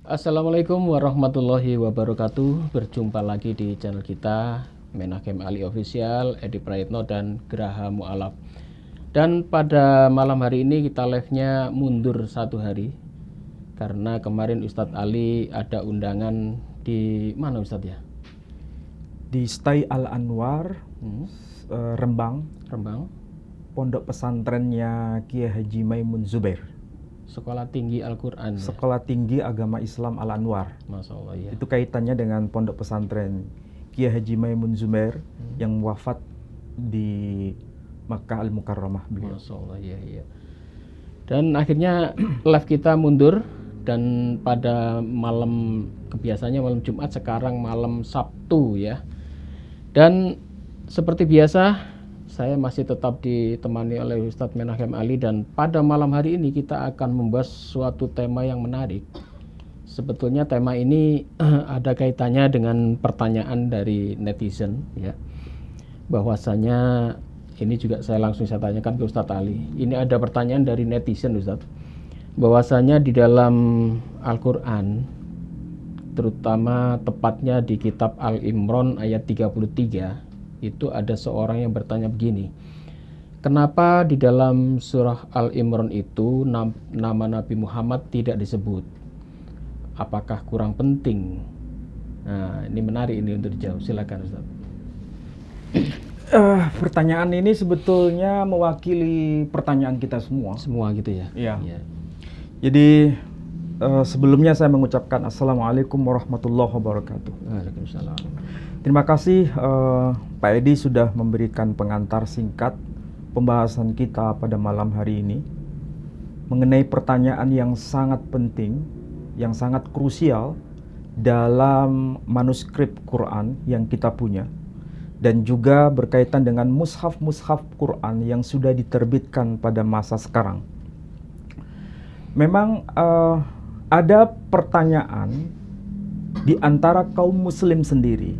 Assalamualaikum warahmatullahi wabarakatuh. Berjumpa lagi di channel kita Menahem Ali Official, Edi Praitno dan Graha Mu'alaf. Dan pada malam hari ini kita live-nya mundur satu hari karena kemarin Ustadz Ali ada undangan di mana Ustadz ya? Di Stai Al-Anwar, Rembang, Rembang, pondok pesantrennya Kiai Haji Maimun Zubair, Sekolah Tinggi Al-Quran. Sekolah Tinggi Agama Islam Al-Anwar. Masya Allah ya. Itu kaitannya dengan pondok pesantren Kiai Haji Maimun Zubair yang wafat di Makkah Al-Mukarramah beliau. Masya Allah ya. Dan akhirnya live kita mundur. Dan pada malam, kebiasaannya malam Jumat, sekarang malam Sabtu ya. Dan seperti biasa saya masih tetap ditemani oleh Ustadz Menahem Ali. Dan pada malam hari ini kita akan membahas suatu tema yang menarik. Sebetulnya tema ini ada kaitannya dengan pertanyaan dari netizen ya. Bahwasanya ini juga saya tanyakan ke Ustadz Ali. Ini ada pertanyaan dari netizen Ustadz, bahwasanya di dalam Al-Quran, terutama tepatnya di kitab Al-Imran ayat 33, itu ada seorang yang bertanya begini, kenapa di dalam surah Al-Imran itu nama Nabi Muhammad tidak disebut? Apakah kurang penting? Nah, ini menarik ini untuk dijawab. Silakan Ustaz. Pertanyaan ini sebetulnya mewakili pertanyaan kita semua. Semua gitu ya? Iya. Jadi sebelumnya saya mengucapkan Assalamualaikum warahmatullahi wabarakatuh. Waalaikumsalam. Terima kasih Pak Edi sudah memberikan pengantar singkat pembahasan kita pada malam hari ini mengenai pertanyaan yang sangat penting, yang sangat krusial dalam manuskrip Quran yang kita punya, dan juga berkaitan dengan mushaf-mushaf Quran yang sudah diterbitkan pada masa sekarang. Memang ada pertanyaan di antara kaum muslim sendiri,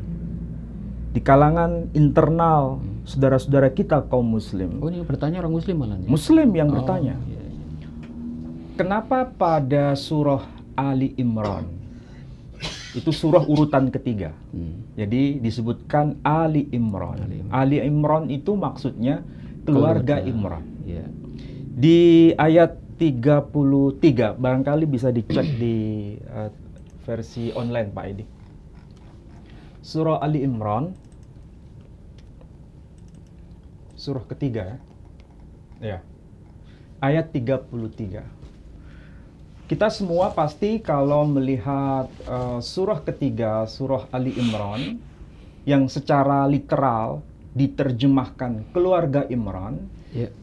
di kalangan internal saudara-saudara kita kaum muslim. Oh, ini bertanya orang muslim malah ya? Muslim yang bertanya. Iya. Kenapa pada surah Ali Imran, itu surah urutan ketiga, jadi disebutkan Ali Imran. Ali Imran itu maksudnya keluarga Imran. Iya. Di ayat 33, barangkali bisa dicek di versi online Pak Edi. Surah Ali Imran, surah ketiga ya. Ayat 33. Kita semua pasti kalau melihat surah ketiga, surah Ali Imran, yang secara literal diterjemahkan keluarga Imran,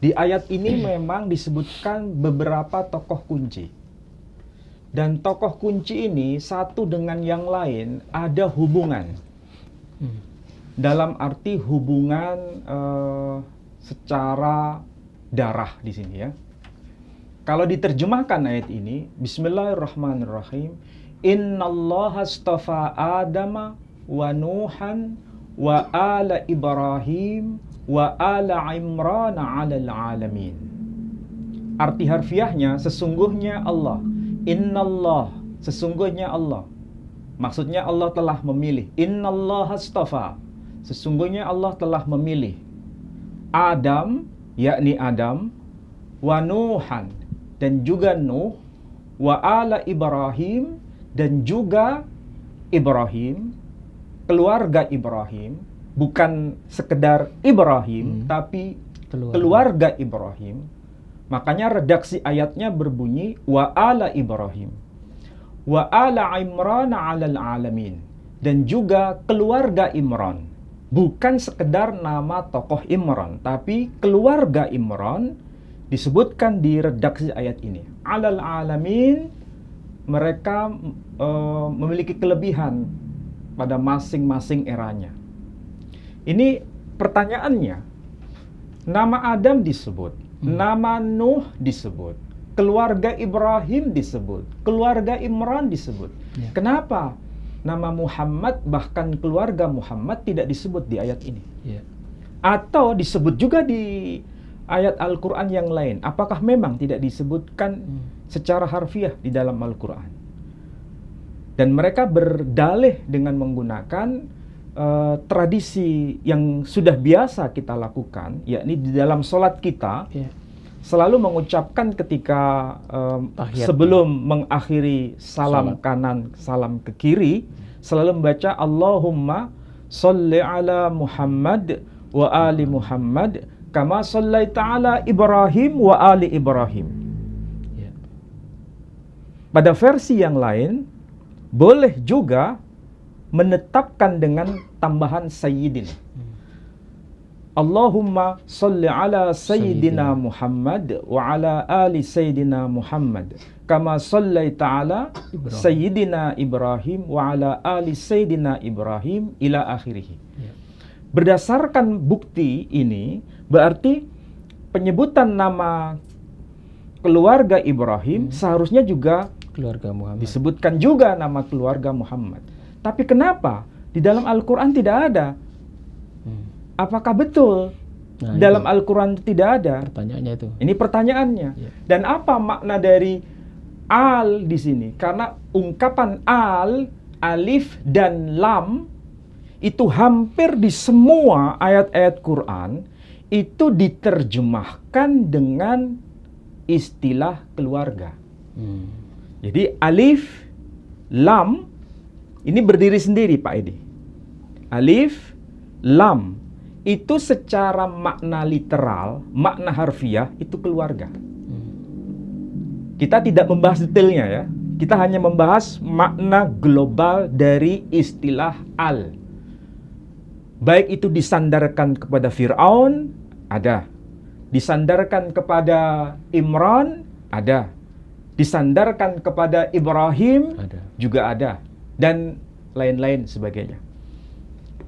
di ayat ini memang disebutkan beberapa tokoh kunci. Dan tokoh kunci ini satu dengan yang lain ada hubungan. Dalam arti hubungan secara darah di sini ya. Kalau diterjemahkan ayat ini, Bismillahirrahmanirrahim, Innallaha astafa Adama wa Nuhan wa ala Ibrahim wa ala Imran 'alal alamin. Arti harfiahnya, sesungguhnya Allah. Innallah, sesungguhnya Allah. Maksudnya Allah telah memilih. Innallaha astafa, sesungguhnya Allah telah memilih Adam, yakni Adam, wa Nuhan, dan juga Nuh, wa ala Ibrahim, dan juga Ibrahim, keluarga Ibrahim, bukan sekedar Ibrahim, tapi keluarga Ibrahim. Makanya redaksi ayatnya berbunyi wa ala Ibrahim, wa ala Imran 'alal alamin, dan juga keluarga Imran. Bukan sekedar nama tokoh Imran, tapi keluarga Imran disebutkan di redaksi ayat ini. 'Alal alamin, mereka memiliki kelebihan pada masing-masing eranya. Ini pertanyaannya, nama Adam disebut, nama Nuh disebut, keluarga Ibrahim disebut, keluarga Imran disebut. Kenapa nama Muhammad, bahkan keluarga Muhammad, tidak disebut di ayat ini? Atau disebut juga di ayat Al-Quran yang lain? Apakah memang tidak disebutkan secara harfiah di dalam Al-Quran? Dan mereka berdalih dengan menggunakan tradisi yang sudah biasa kita lakukan, yakni di dalam sholat kita selalu mengucapkan ketika Tahiyat. sebelum mengakhiri salam Salat. kanan, salam ke kiri, selalu membaca Allahumma sholli ala Muhammad wa ali Muhammad kama shallaita ala Ibrahim wa ali Ibrahim. Ya. Pada versi yang lain boleh juga menetapkan dengan tambahan sayyidin. Allahumma sholli ala sayyidina Muhammad wa ala ali sayyidina Muhammad kama shallaita ala sayyidina Ibrahim wa ala ali sayyidina Ibrahim ila akhirih. Ya. Berdasarkan bukti ini berarti penyebutan nama keluarga Ibrahim seharusnya juga Keluarga Muhammad. disebutkan juga nama keluarga Muhammad. Tapi kenapa di dalam Al-Quran tidak ada? Apakah betul Nah, dalam itu Al-Quran tidak ada? pertanyaannya itu. Ini pertanyaannya. Ya. Dan apa makna dari al di sini? Karena ungkapan al, alif dan lam itu hampir di semua ayat-ayat Quran itu diterjemahkan dengan istilah keluarga. Jadi alif, lam ini berdiri sendiri Pak Edi. Alif, lam itu secara makna literal, makna harfiah itu keluarga. Kita tidak membahas detailnya ya. Kita hanya membahas makna global dari istilah al. Baik itu disandarkan kepada Fir'aun, ada. Disandarkan kepada Imran, ada. Disandarkan kepada Ibrahim, Ada. juga ada. Dan lain-lain sebagainya.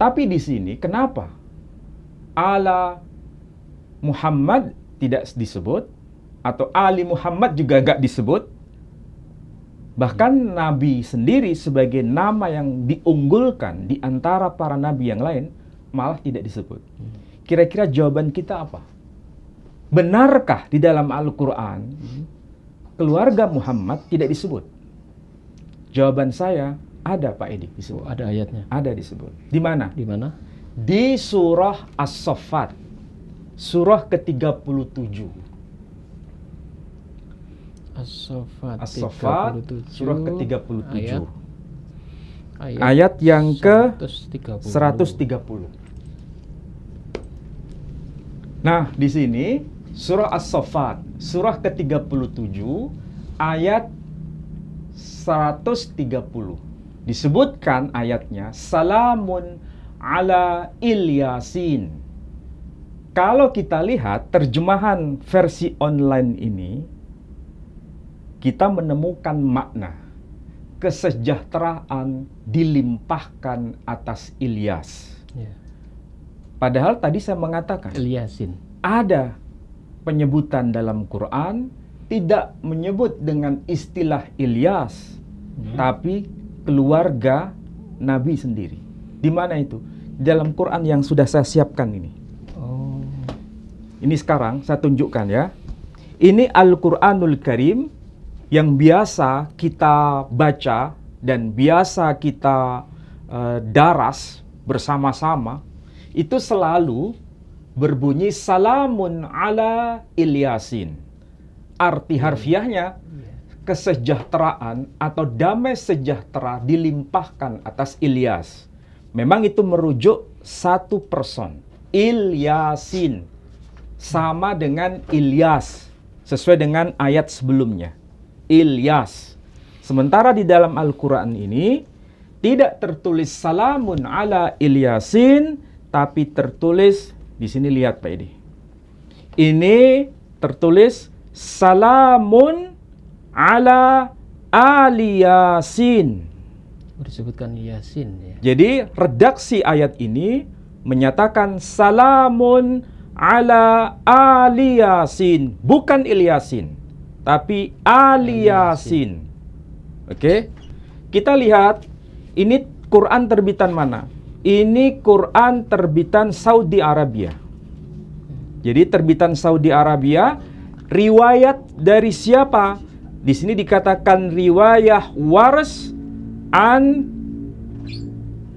Tapi di sini kenapa ala Muhammad tidak disebut atau ali Muhammad juga nggak disebut? Bahkan Nabi sendiri sebagai nama yang diunggulkan di antara para nabi yang lain malah tidak disebut. Kira-kira jawaban kita apa? Benarkah di dalam Al-Quran keluarga Muhammad tidak disebut? Jawaban saya ada Pak Edi disebut. Ada ayatnya. Ada disebut. Di mana? Di mana? Di surah As-Saffat, surah ke-37. As-Saffat. As-Saffat, 37. surah ke-37. Ayat Ayat yang ke 130. 130. Nah, di sini surah As-Saffat, surah ke-37, ayat 130. Disebutkan ayatnya, salamun ala Ilyasin. Kalau kita lihat terjemahan versi online ini, kita menemukan makna kesejahteraan dilimpahkan atas Ilyas. Ya. Padahal tadi saya mengatakan Ilyasin. ada penyebutan dalam Quran tidak menyebut dengan istilah Ilyas, tapi keluarga Nabi sendiri. Di mana itu? Dalam Quran yang sudah saya siapkan ini. Oh. Ini sekarang saya tunjukkan ya. Ini Al-Quranul Karim yang biasa kita baca dan biasa kita daras bersama-sama. Itu selalu berbunyi salamun ala Ilyasin. Arti harfiahnya kesejahteraan atau damai sejahtera dilimpahkan atas Ilyas. Memang itu merujuk satu person. Ilyasin sama dengan Ilyas sesuai dengan ayat sebelumnya. Ilyas. Sementara di dalam Al-Quran ini tidak tertulis salamun ala Ilyasin, tapi tertulis di sini lihat Pak Edi. Ini tertulis salamun ala ali Yasin. Disebutkan Yasin ya. Jadi redaksi ayat ini menyatakan salamun ala ali Yasin, bukan Ilyasin, tapi ali Yasin. Oke. Kita lihat ini Quran terbitan mana? Ini Quran terbitan Saudi Arabia. Jadi terbitan Saudi Arabia, riwayat dari siapa? Di sini dikatakan riwayah Wars an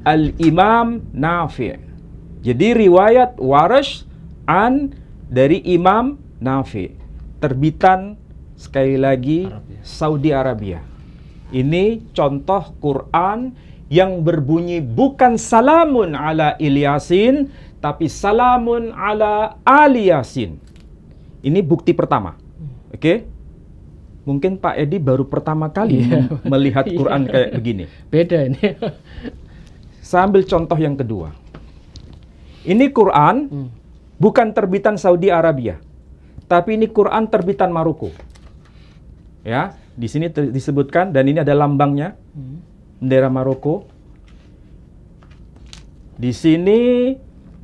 al-Imam Nafi'. Jadi riwayat Warash an dari Imam Nafi'. Terbitan sekali lagi Saudi Arabia. Ini contoh Quran yang berbunyi bukan salamun ala Ilyasin, tapi salamun ala Ali Yasin. Ini bukti pertama. Oke? Mungkin Pak Edi baru pertama kali melihat Quran kayak begini. Beda ini. Saya ambil contoh yang kedua. Ini Quran bukan terbitan Saudi Arabia, tapi ini Quran terbitan Maroko. Ya, di sini disebutkan dan ini ada lambangnya, bendera Maroko. Di sini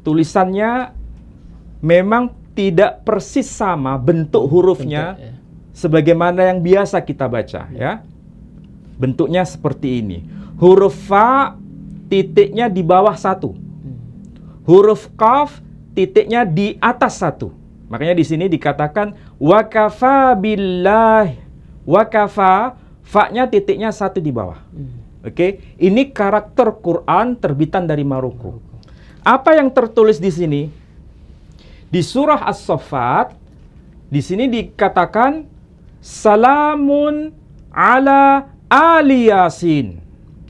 tulisannya memang tidak persis sama bentuk hurufnya sebagaimana yang biasa kita baca, ya. Bentuknya seperti ini. Huruf fa titiknya di bawah satu. Huruf qaf titiknya di atas satu. Makanya di sini dikatakan wakafa billah. Wakafa, fa-nya titiknya satu di bawah. Oke, ini karakter Quran terbitan dari Maroko. Apa yang tertulis di sini? Di surah As-Saffat, di sini dikatakan salamun ala Ali Yasin.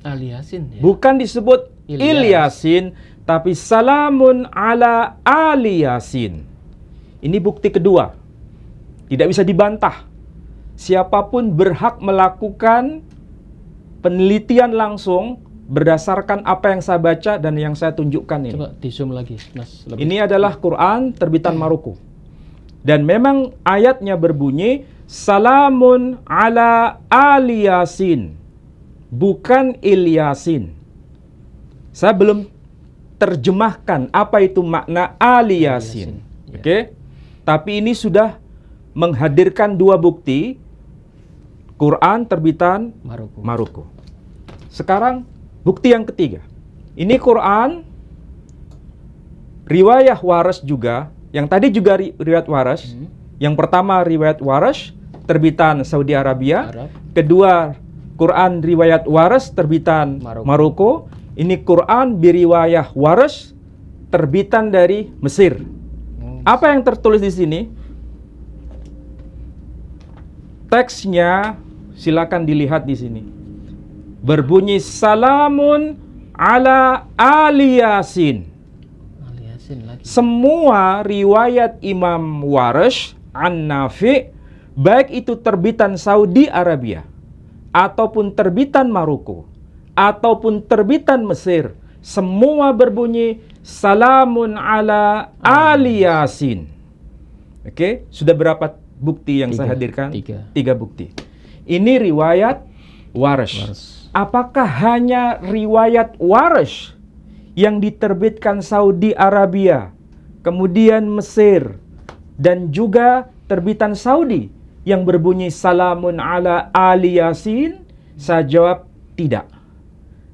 Ali Yasin ya. Bukan disebut Ilyasin, tapi salamun ala Ali Yasin. Ini bukti kedua. Tidak bisa dibantah. Siapapun berhak melakukan penelitian langsung berdasarkan apa yang saya baca dan yang saya tunjukkan ini. Coba di zoom lagi, Mas. Ini adalah Quran terbitan Maroko. Dan memang ayatnya berbunyi salamun ala Ali Yasin, bukan Ilyasin. Saya belum terjemahkan apa itu makna Ali Yasin. Oke? Tapi ini sudah menghadirkan dua bukti Quran terbitan Maroko. Sekarang bukti yang ketiga. Ini Quran riwayah Warash juga. Yang tadi juga riwayat Warash. Yang pertama riwayat Warash terbitan Saudi Arabia. Kedua Quran riwayat Warash terbitan Maroko. Ini Quran biriwayah Warash terbitan dari Mesir. Apa yang tertulis di sini? Teksnya silakan dilihat di sini. Berbunyi salamun ala Ali Yasin. Semua riwayat Imam Warash an Nafi', baik itu terbitan Saudi Arabia ataupun terbitan Maroko ataupun terbitan Mesir, semua berbunyi salamun ala Ali Yasin. Oke, sudah berapa bukti yang saya hadirkan? Tiga bukti. Ini riwayat Warash. Apakah hanya riwayat Warash yang diterbitkan Saudi Arabia, kemudian Mesir, dan juga terbitan Saudi yang berbunyi salamun ala Ali Yasin? Saya jawab tidak.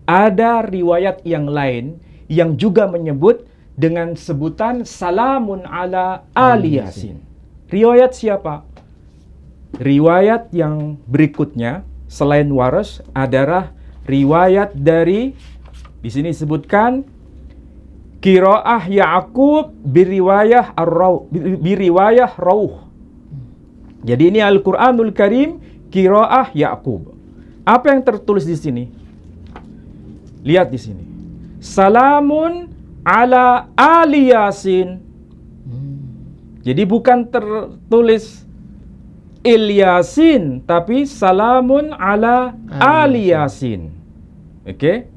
Ada riwayat yang lain yang juga menyebut dengan sebutan salamun ala Ali Yasin. Riwayat siapa? Riwayat yang berikutnya selain Warash adalah riwayat dari, di sini disebutkan qiraah Ya'qub biriwayah Rauh. Jadi ini Al-Qur'anul Karim qiraah Ya'qub. Apa yang tertulis di sini? Lihat di sini. Salamun ala Ali Yasin. Jadi bukan tertulis Ilyasin, tapi salamun ala Ali Yasin. Oke?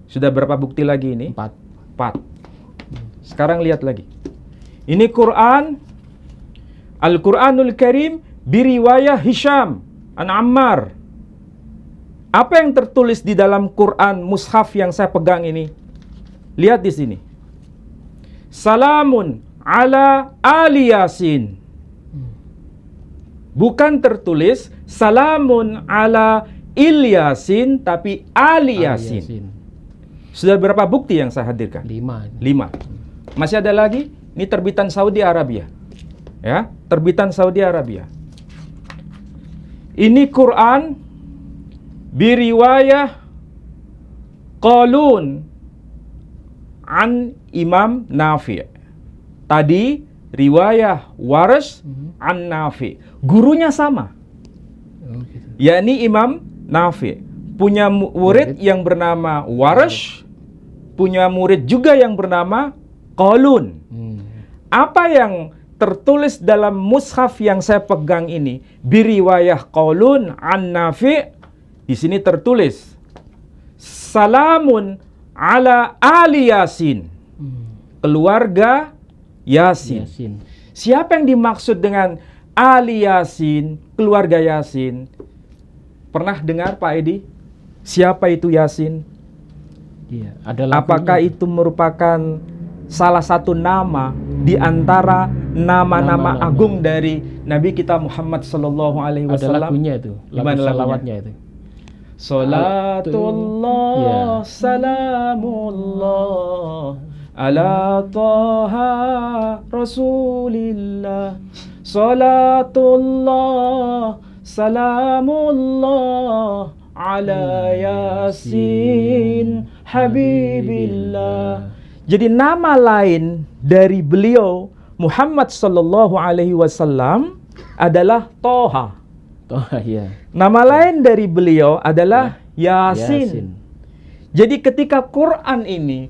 Sudah berapa bukti lagi ini? 4. Sekarang lihat lagi. Ini Quran, Al-Quranul Karim biriwayah Hisham an Ammar. Apa yang tertulis di dalam Quran mushaf yang saya pegang ini? Lihat di sini. Salamun ala Ali Yasin. Bukan tertulis salamun ala Ilyasin, tapi Ali Yasin. Sudah berapa bukti yang saya hadirkan? 5. Masih ada lagi? Ini terbitan Saudi Arabia. Ya, terbitan Saudi Arabia. Ini Quran biriwayah Qalun an Imam Nafi'. Tadi riwayah Warsh an Nafi'. Gurunya sama. Oh, gitu. Yakni Imam Nafi'. Punya murid yang bernama Warsh, punya murid juga yang bernama Qalun. Apa yang tertulis dalam mushaf yang saya pegang ini, biriwayah Qalun an Nafi', di sini tertulis salamun ala ali Yasin, keluarga Yasin. Siapa yang dimaksud dengan ali Yasin, keluarga Yasin? Pernah dengar Pak Edi? Siapa itu Yasin? Iya, ada lagunya. Apakah itu merupakan salah satu nama di antara nama-nama Nama-nama. agung dari Nabi kita Muhammad sallallahu alaihi Ada wasallam? lagunya itu, lagu Gimana lagunya? salawatnya itu. Salatullah Ya. salamullah ala taha rasulillah. Salatullah salamullah ala yasin habibillah. Jadi nama lain dari beliau Muhammad sallallahu alaihi wasallam adalah Toha. Oh iya. Nama lain dari beliau adalah Yasin. Jadi ketika Quran ini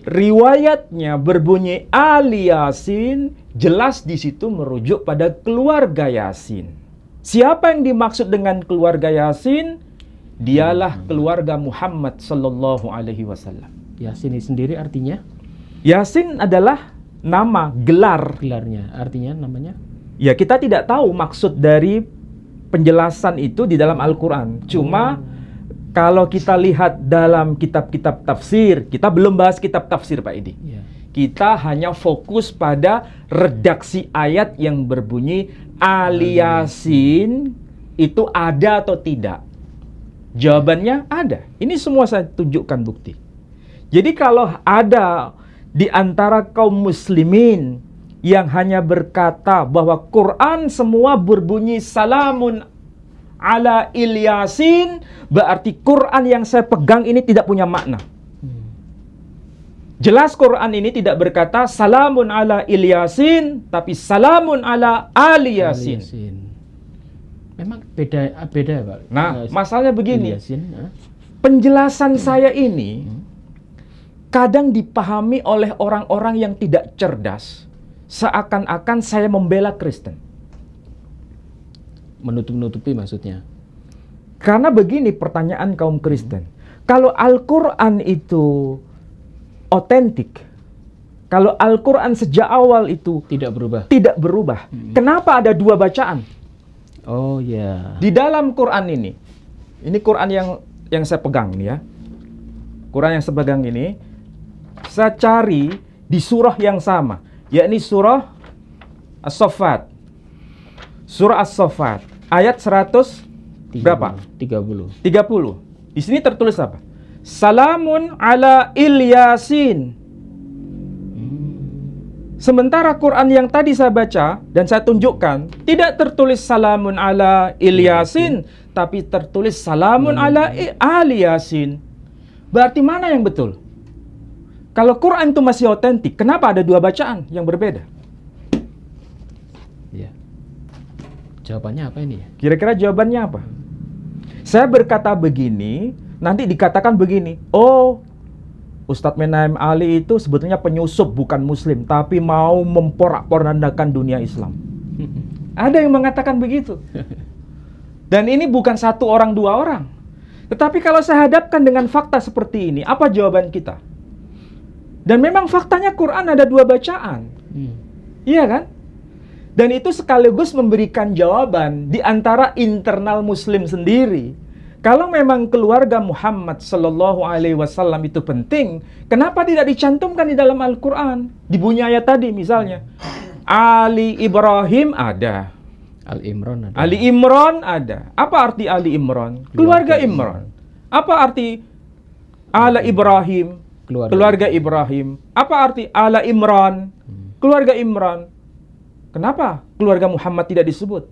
riwayatnya berbunyi Ali Yasin, jelas di situ merujuk pada keluarga Yasin. Siapa yang dimaksud dengan keluarga Yasin? Dialah keluarga Muhammad sallallahu alaihi wasallam. Yasin ini sendiri artinya? Yasin adalah nama, gelar. Gelarnya, artinya namanya? Ya, kita tidak tahu maksud dari penjelasan itu di dalam Al-Quran. Cuma kalau kita lihat dalam kitab-kitab tafsir, kita belum bahas kitab tafsir Pak Edi. Ya. Kita hanya fokus pada redaksi ayat yang berbunyi Ali Yasin itu ada atau tidak. Jawabannya ada. Ini semua saya tunjukkan bukti. Jadi kalau ada di antara kaum muslimin yang hanya berkata bahwa Quran semua berbunyi salamun ala Ilyasin, berarti Quran yang saya pegang ini tidak punya makna. Jelas Quran ini tidak berkata salamun ala Ilyasin, tapi salamun ala Ali Yasin. Memang beda Pak. Nah, masalahnya begini. Yasin, Penjelasan saya ini kadang dipahami oleh orang-orang yang tidak cerdas. Seakan-akan saya membela Kristen. Menutup-nutupi maksudnya. Karena begini pertanyaan kaum Kristen. Kalau Al-Quran itu otentik, kalau Al-Quran sejak awal itu Tidak berubah. tidak berubah, kenapa ada dua bacaan? Oh ya. Di dalam Quran ini Quran yang saya pegang ini ya. Quran yang saya pegang ini, saya cari di surah yang sama, yakni surah As-Saffat. Surah As-Saffat ayat 100 berapa? 30. 30. Di sini tertulis apa? Salamun ala Ilyasin. Sementara Quran yang tadi saya baca dan saya tunjukkan tidak tertulis salamun ala Ilyasin, tapi tertulis salamun ala Ali Yasin. Berarti mana yang betul? Kalau Quran itu masih otentik, kenapa ada dua bacaan yang berbeda? Ya. Jawabannya apa ini ya? Kira-kira jawabannya apa? Saya berkata begini, nanti dikatakan begini, oh, Ustadz Menahem Ali itu sebetulnya penyusup bukan muslim, tapi mau memporak-porandakan dunia Islam. Ada yang mengatakan begitu. Dan ini bukan satu orang, dua orang. Tetapi kalau saya hadapkan dengan fakta seperti ini, apa jawaban kita? Dan memang faktanya Quran ada dua bacaan. Iya kan? Dan itu sekaligus memberikan jawaban di antara internal muslim sendiri. Kalau memang keluarga Muhammad sallallahu alaihi wasallam itu penting, kenapa tidak dicantumkan di dalam Al-Quran? Di bunyi ayat tadi misalnya. Ali Ibrahim ada. Al-Imran ada. Ali Imran ada. Apa arti Ali Imran? Keluarga Imran. Apa arti Ala Ibrahim? Keluarga Ibrahim. Apa arti Ala Imran? Keluarga Imran. Kenapa keluarga Muhammad tidak disebut?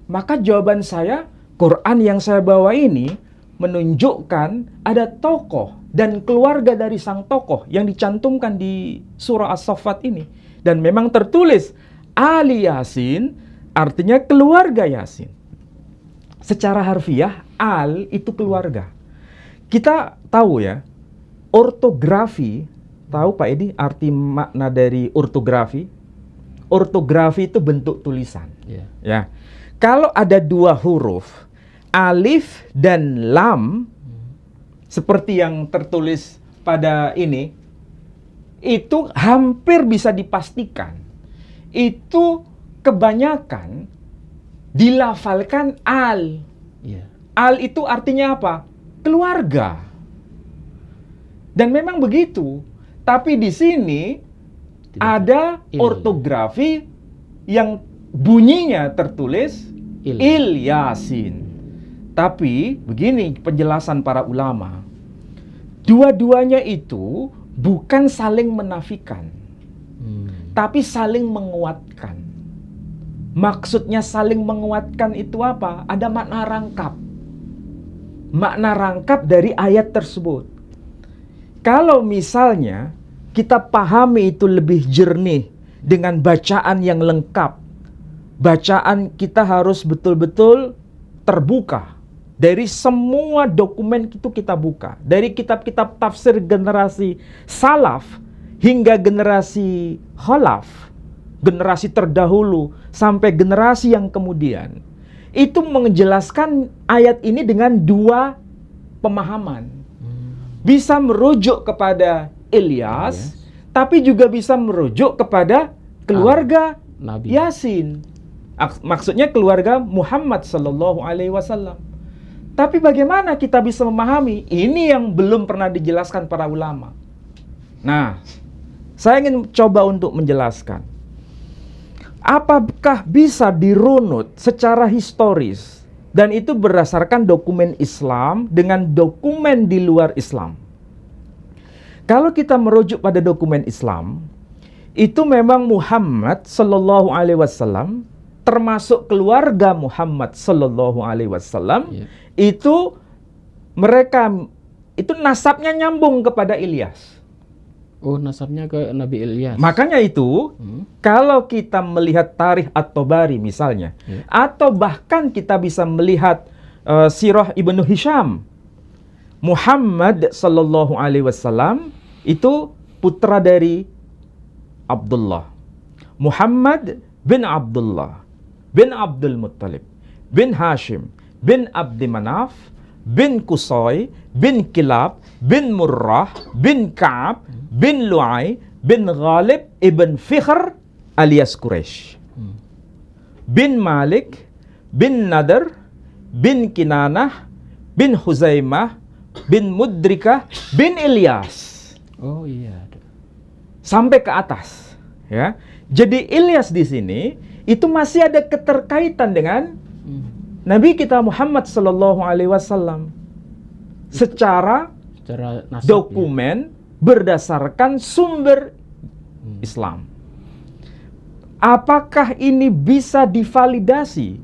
Maka jawaban saya, Quran yang saya bawa ini menunjukkan ada tokoh dan keluarga dari sang tokoh yang dicantumkan di surah As-Saffat ini. Dan memang tertulis Ali Yasin, artinya keluarga Yasin. Secara harfiah, al itu keluarga. Kita tahu ya, ortografi, tahu Pak Edi arti makna dari ortografi? Ortografi itu bentuk tulisan. Ya. Kalau ada dua huruf, alif dan lam, seperti yang tertulis pada ini, itu hampir bisa dipastikan. Itu kebanyakan dilafalkan al. Al itu artinya apa? Keluarga. Dan memang begitu. Tapi di sini ada ortografi yang bunyinya tertulis Il Yasin. Tapi begini penjelasan para ulama. Dua-duanya itu bukan saling menafikan. Tapi saling menguatkan. Maksudnya saling menguatkan itu apa? Ada makna rangkap. Makna rangkap dari ayat tersebut. Kalau misalnya kita pahami itu lebih jernih dengan bacaan yang lengkap. Bacaan kita harus betul-betul terbuka. Dari semua dokumen itu kita buka. Dari kitab-kitab tafsir generasi salaf hingga generasi khalaf, generasi terdahulu sampai generasi yang kemudian. Itu menjelaskan ayat ini dengan dua pemahaman. Bisa merujuk kepada Ilyas, tapi juga bisa merujuk kepada keluarga Nabi Yasin. Maksudnya keluarga Muhammad sallallahu alaihi wasallam. Tapi bagaimana kita bisa memahami? Ini yang belum pernah dijelaskan para ulama. Nah, saya ingin coba untuk menjelaskan. Apakah bisa dirunut secara historis dan itu berdasarkan dokumen Islam dengan dokumen di luar Islam? Kalau kita merujuk pada dokumen Islam, itu memang Muhammad sallallahu alaihi wasallam termasuk keluarga Muhammad sallallahu alaihi wasallam itu mereka itu nasabnya nyambung kepada Ilyas. Oh, nasabnya ke Nabi Ilyas. Makanya itu, kalau kita melihat tarikh At-Tabari misalnya, atau bahkan kita bisa melihat sirah Ibnu Hisham, Muhammad sallallahu alaihi wasallam itu putra dari Abdullah. Muhammad bin Abdullah, bin Abdul Muttalib, bin Hashim, bin Abdi Manaf, bin Qusay, bin Kilab, bin Murrah, bin Ka'ab, bin Lu'ay, bin Ghalib, ibn Fikhr alias Quraisy, bin Malik, bin Nadar, bin Kinanah, bin Huzaimah, bin Mudrikah, bin Ilyas. Oh iya. Sampai ke atas, ya. Jadi Ilyas di sini itu masih ada keterkaitan dengan Nabi kita Muhammad sallallahu alaihi wasallam secara nasab, dokumen berdasarkan sumber Islam. Apakah ini bisa divalidasi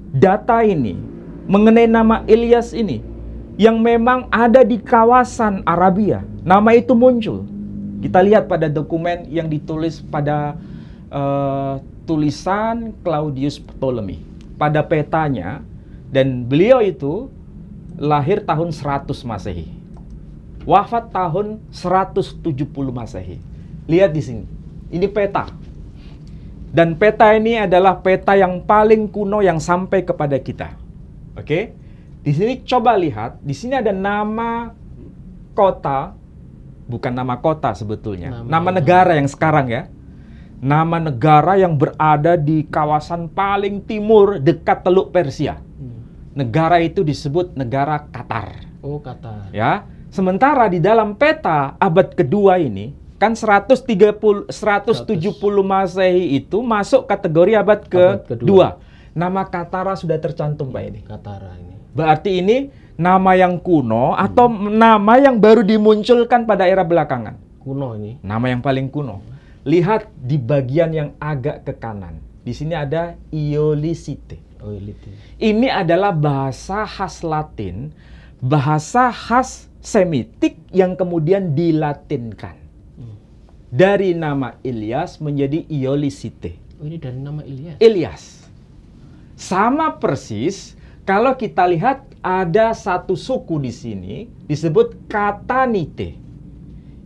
data ini mengenai nama Ilyas ini yang memang ada di kawasan Arabia? Nama itu muncul. Kita lihat pada dokumen yang ditulis pada tulisan Claudius Ptolemy pada petanya, dan beliau itu lahir tahun 100 Masehi. Wafat tahun 170 Masehi. Lihat di sini. Ini peta. Dan peta ini adalah peta yang paling kuno yang sampai kepada kita. Oke? Di sini coba lihat, di sini ada nama kota, bukan nama kota sebetulnya. Nama negara yang sekarang ya. Nama negara yang berada di kawasan paling timur dekat Teluk Persia. Negara itu disebut negara Qatar. Oh, Qatar. Ya. Sementara di dalam peta abad kedua ini, kan 170 Masehi itu masuk kategori abad kedua. Nama Qatar sudah tercantum Pak ini. Qatar ini. Berarti ini nama yang kuno atau nama yang baru dimunculkan pada era belakangan? Kuno ini. Nama yang paling kuno. Lihat di bagian yang agak ke kanan. Di sini ada Iolicite. Oh, Iolicite. Ini adalah bahasa khas Latin bahasa khas Semitik yang kemudian dilatinkan. Dari nama Ilyas menjadi Iolisite. Oh, ini dari nama Ilyas. Ilyas. Sama persis kalau kita lihat ada satu suku di sini disebut Katanite.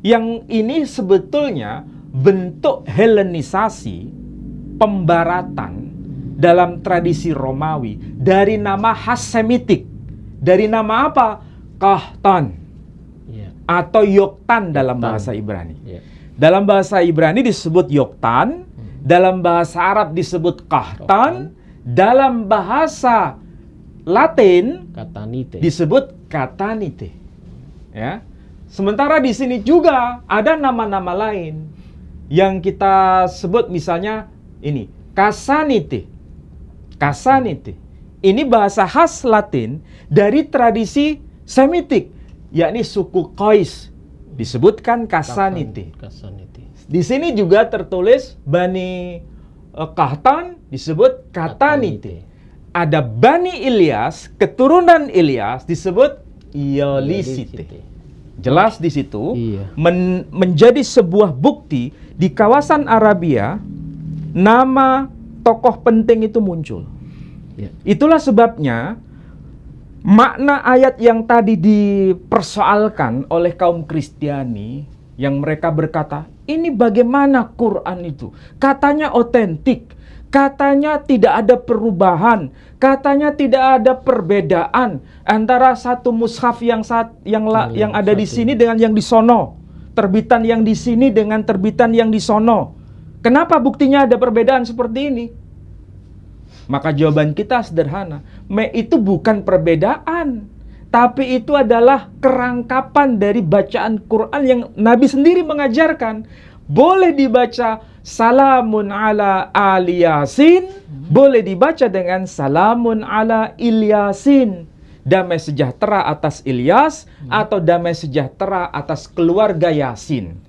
Yang ini sebetulnya bentuk Helenisasi, pembaratan dalam tradisi Romawi dari nama khas Semitik. Dari nama apa? Kahtan atau Yoktan dalam bahasa Ibrani. Dalam bahasa Ibrani disebut Yoktan, dalam bahasa Arab disebut Kahtan, dalam bahasa Latin disebut Katanite. Ya. Sementara di sini juga ada nama-nama lain yang kita sebut, misalnya ini Casanite. Casanite. Ini bahasa khas Latin dari tradisi Semitik, yakni suku Qais, disebutkan Casanite. Di sini juga tertulis Bani Kahtan disebut Katanite. Ada Bani Ilyas, keturunan Ilyas disebut Iolisite. Jelas di situ. Menjadi sebuah bukti di kawasan Arabia nama tokoh penting itu muncul. Itulah sebabnya makna ayat yang tadi dipersoalkan oleh kaum Kristiani, yang mereka berkata, ini bagaimana Quran itu? Katanya otentik, katanya tidak ada perubahan, katanya tidak ada perbedaan antara satu mushaf yang ada di sini dengan yang di sono, terbitan yang di sini dengan terbitan yang di sono. Kenapa buktinya ada perbedaan seperti ini? Maka jawaban kita sederhana, itu bukan perbedaan, tapi itu adalah kerangkapan dari bacaan Quran yang Nabi sendiri mengajarkan. Boleh dibaca salamun ala ali Yasin, boleh dibaca dengan salamun ala Ilyasin. Damai sejahtera atas Ilyas atau damai sejahtera atas keluarga Yasin.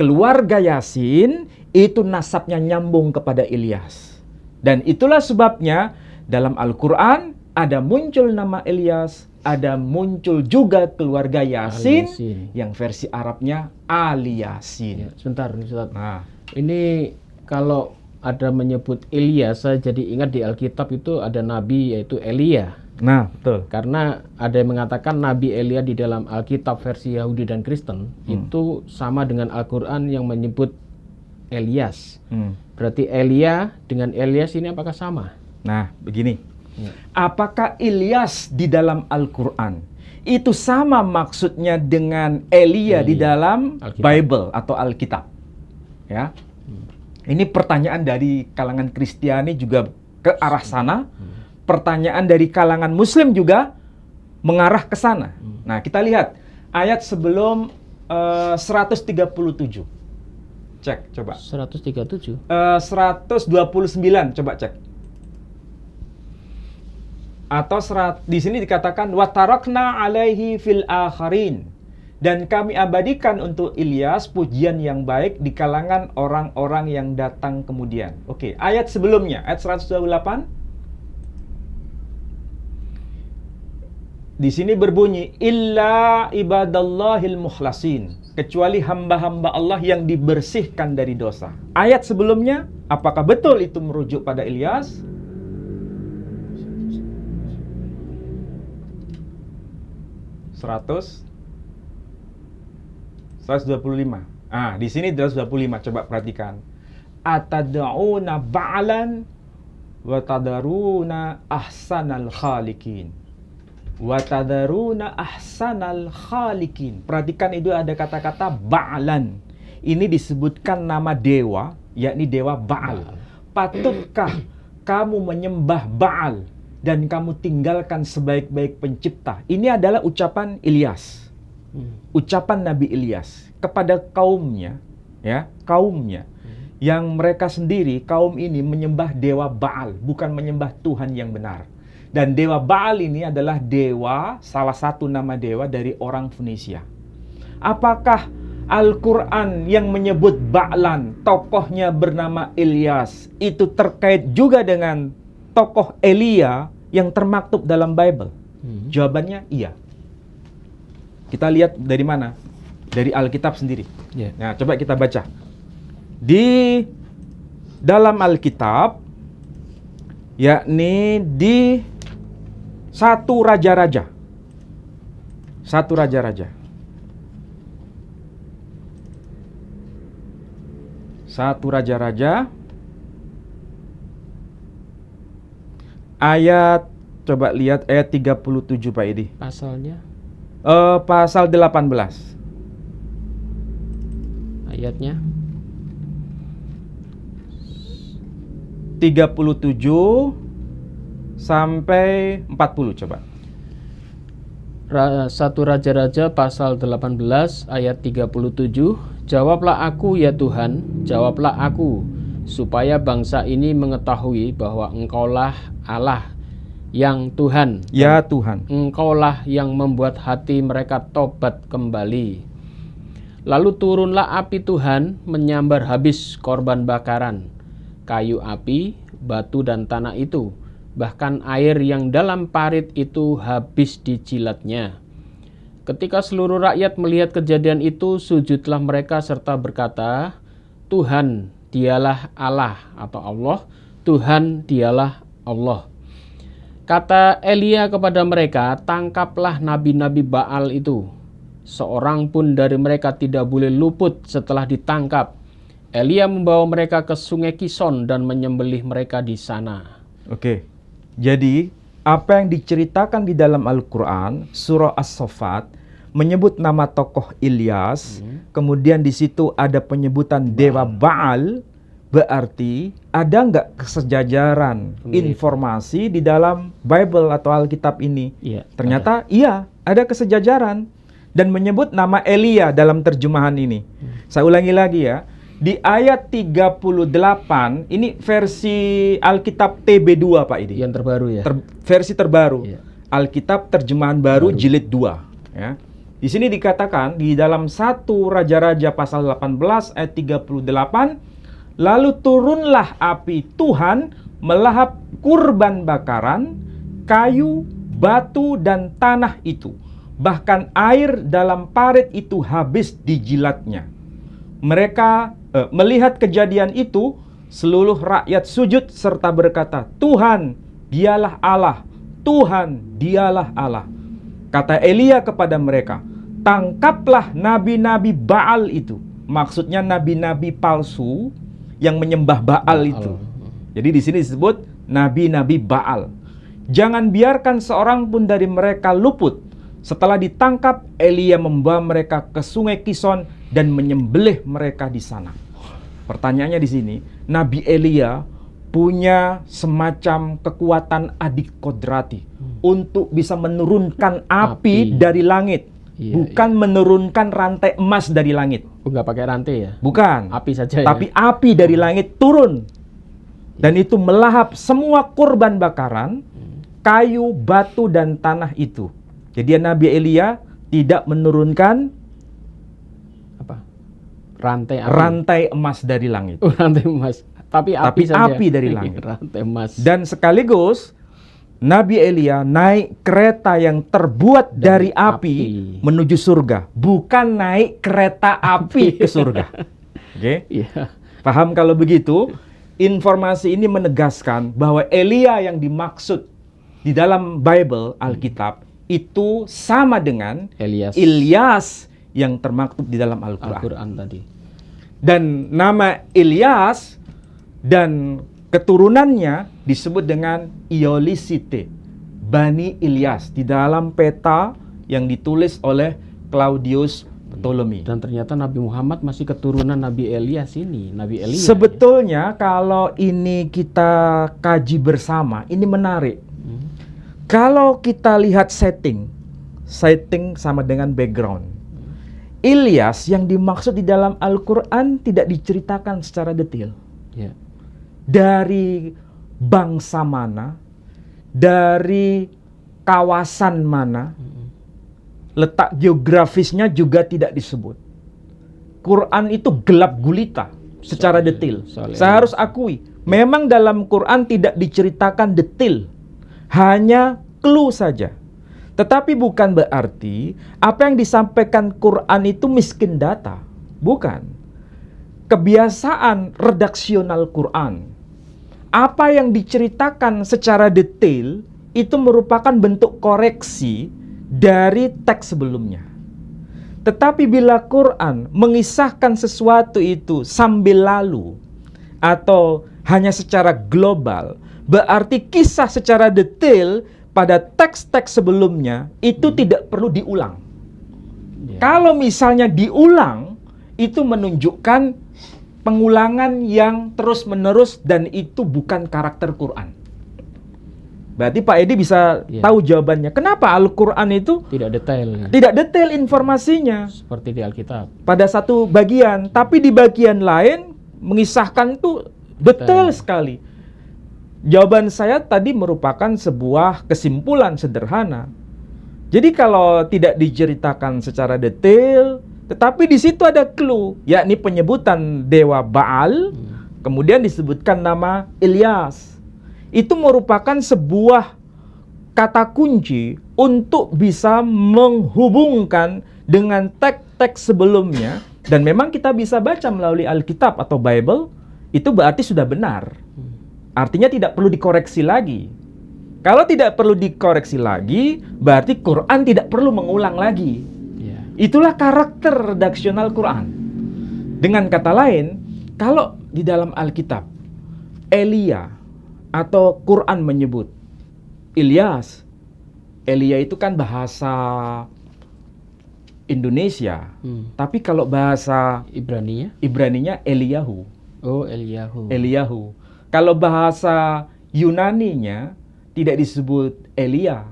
Keluarga Yasin itu nasabnya nyambung kepada Ilyas. Dan itulah sebabnya dalam Al-Quran ada muncul nama Ilyas, ada muncul juga keluarga Yasin, yang versi Arabnya Ali Yasin. Sebentar, Ustaz. Nah, ini kalau ada menyebut Ilyas, saya jadi ingat di Alkitab itu ada nabi yaitu Elia. Nah, betul. Karena ada yang mengatakan Nabi Elia di dalam Alkitab versi Yahudi dan Kristen itu sama dengan Al-Quran yang menyebut Elias. Berarti Elia dengan Elias ini apakah sama? Nah, begini. Apakah Ilyas di dalam Al-Quran itu sama maksudnya dengan Elia di dalam Alkitab. Bible atau Alkitab? Ya. Ini pertanyaan dari kalangan Kristiani juga ke arah sana. Pertanyaan dari kalangan Muslim juga mengarah ke sana. Nah, kita lihat ayat sebelum 137. Cek, coba. 137? 129, coba cek. Atau di sini dikatakan watarakna alaihi fil akharin, dan kami abadikan untuk Ilyas pujian yang baik di kalangan orang-orang yang datang kemudian. Oke, ayat sebelumnya, ayat 128. Di sini berbunyi illa ibadallahil mukhlasin, kecuali hamba-hamba Allah yang dibersihkan dari dosa. Ayat sebelumnya, apakah betul itu merujuk pada Ilyas? Seratus 125. Ah, di sini 125. Coba perhatikan. Atad'una ba'lan wa tadaruna ahsanal khaliqin. Wa tadaruna ahsanal khaliqin. Perhatikan, itu ada kata-kata ba'lan. Ini disebutkan nama dewa, yakni dewa Baal. Patutkah kamu menyembah Baal dan kamu tinggalkan sebaik-baik pencipta? Ini adalah ucapan Ilyas. Ucapan Nabi Ilyas kepada kaumnya, ya, kaumnya yang mereka sendiri, kaum ini menyembah dewa Baal, bukan menyembah Tuhan yang benar. Dan dewa Baal ini adalah dewa, salah satu nama dewa dari orang Fenisia. Apakah Al-Quran yang menyebut Ba'lan, tokohnya bernama Ilyas, itu terkait juga dengan tokoh Elia yang termaktub dalam Bible? Jawabannya iya. Kita lihat dari mana? Dari Alkitab sendiri. Ya. Nah, coba kita baca. Di dalam Alkitab, yakni di 1 Raja-Raja. 1 Raja-Raja. 1 Raja-Raja. Ayat, coba lihat ayat 37 Pak Edi. Pasalnya, Pasal 18. ayatnya 37 sampai 40 coba. 1 Raja-Raja pasal 18 ayat 37. Jawablah aku ya Tuhan, jawablah aku, supaya bangsa ini mengetahui bahwa Engkaulah Allah yang Tuhan. Ya Tuhan. Engkaulah yang membuat hati mereka tobat kembali. Lalu turunlah api Tuhan menyambar habis korban bakaran, kayu api, batu dan tanah itu. Bahkan air yang dalam parit itu habis dijilatnya. Ketika seluruh rakyat melihat kejadian itu, sujudlah mereka serta berkata, Tuhan dialah Allah atau Allah, Tuhan dialah Allah. Kata Elia kepada mereka, tangkaplah nabi-nabi Baal itu. Seorang pun dari mereka tidak boleh luput setelah ditangkap. Elia membawa mereka ke sungai Kison dan menyembelih mereka di sana. Oke. Jadi, apa yang diceritakan di dalam Al-Qur'an, surah As-Saffat menyebut nama tokoh Ilyas, kemudian di situ ada penyebutan dewa Baal, berarti ada nggak kesejajaran informasi di dalam Bible atau Alkitab ini? Iya, Ternyata iya, ada kesejajaran dan menyebut nama Elia dalam terjemahan ini. Saya ulangi lagi ya. Di ayat 38, ini versi Alkitab TB2 Pak Idi. Yang terbaru ya. Versi terbaru. Iya. Alkitab terjemahan baru jilid 2 ya. Di sini dikatakan di dalam 1 Raja-Raja pasal 18 ayat 38, lalu turunlah api Tuhan melahap kurban bakaran, kayu, batu dan tanah itu. Bahkan air dalam parit itu habis dijilatnya. Mereka melihat kejadian itu, seluruh rakyat sujud serta berkata, Tuhan, dialah Allah. Tuhan, dialah Allah. Kata Elia kepada mereka, tangkaplah nabi-nabi Baal itu. Maksudnya nabi-nabi palsu yang menyembah Baal itu. Jadi di sini disebut nabi-nabi Baal. Jangan biarkan seorang pun dari mereka luput. Setelah ditangkap, Elia membawa mereka ke sungai Kison dan menyembelih mereka di sana. Pertanyaannya di sini, Nabi Elia punya semacam kekuatan adik kodrati untuk bisa menurunkan api dari langit. Bukan menurunkan rantai emas dari langit. Nggak pakai rantai ya? Bukan. Api saja ya? Tapi api dari langit turun. Dan itu melahap semua kurban bakaran, kayu, batu, dan tanah itu. Jadi Nabi Elia tidak menurunkan apa? Rantai api. Rantai emas dari langit. Rantai emas. Tapi saja. Api dari langit. Rantai emas. Dan sekaligus Nabi Elia naik kereta yang terbuat dari api menuju surga, bukan naik kereta api ke surga. Oke? Iya. Paham kalau begitu? Informasi ini menegaskan bahwa Elia yang dimaksud di dalam Bible Alkitab itu sama dengan Ilyas yang termaktub di dalam Al-Quran tadi. Dan nama Ilyas dan keturunannya disebut dengan Iolisite, Bani Ilyas, di dalam peta yang ditulis oleh Claudius Ptolemy. Dan ternyata Nabi Muhammad masih keturunan Nabi Elias ini, Nabi Elia. Sebetulnya kalau ini kita kaji bersama, ini menarik. Kalau kita lihat setting sama dengan background. Ilyas yang dimaksud di dalam Al-Quran tidak diceritakan secara detail. Ya. Dari bangsa mana, dari kawasan mana, letak geografisnya juga tidak disebut. Quran itu gelap gulita secara detail. Saya harus akui, memang dalam Quran tidak diceritakan detail, hanya clue saja. Tetapi bukan berarti apa yang disampaikan Quran itu miskin data. Bukan. Kebiasaan redaksional Quran, apa yang diceritakan secara detail itu merupakan bentuk koreksi dari teks sebelumnya. Tetapi bila Quran mengisahkan sesuatu itu sambil lalu atau hanya secara global, berarti kisah secara detail pada teks-teks sebelumnya itu tidak perlu diulang. Kalau misalnya diulang, itu menunjukkan pengulangan yang terus-menerus dan itu bukan karakter Quran. Berarti Pak Edi bisa tahu jawabannya. Kenapa Al-Quran itu tidak detail? Tidak detail informasinya. Seperti di Alkitab. Pada satu bagian, tapi di bagian lain mengisahkan itu detail sekali. Jawaban saya tadi merupakan sebuah kesimpulan sederhana. Jadi kalau tidak diceritakan secara detail, tetapi di situ ada clue, yakni penyebutan dewa Baal, kemudian disebutkan nama Ilyas. Itu merupakan sebuah kata kunci untuk bisa menghubungkan dengan teks-teks sebelumnya, dan memang kita bisa baca melalui Alkitab atau Bible, itu berarti sudah benar. Artinya tidak perlu dikoreksi lagi. Kalau tidak perlu dikoreksi lagi, berarti Quran tidak perlu mengulang lagi. Itulah karakter redaksional Quran. Dengan kata lain, kalau di dalam Alkitab, Elia atau Quran menyebut Ilyas, Elia itu kan bahasa Indonesia. Tapi kalau bahasa Ibraninya Eliyahu. Oh, Eliyahu. Eliyahu. Kalau bahasa Yunaninya tidak disebut Elia,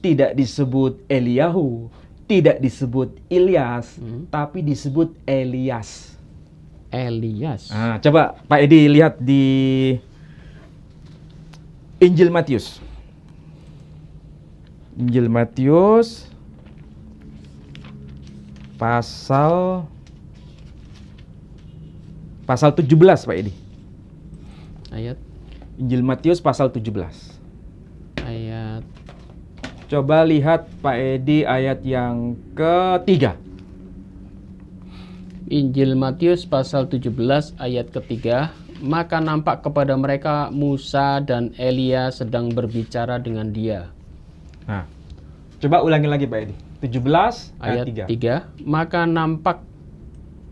tidak disebut Eliyahu, tidak disebut Ilyas, tapi disebut Elias. Elias. Nah, coba Pak Edi lihat di Injil Matius. Injil Matius pasal 17, Pak Edi. Ayat. Injil Matius pasal 17. Ayat. Coba lihat Pak Edi ayat yang ketiga. Injil Matius pasal 17 ayat ketiga. Maka nampak kepada mereka Musa dan Elia sedang berbicara dengan dia. Nah, coba ulangi lagi Pak Edi. 17 Ayat 3. 3. Maka nampak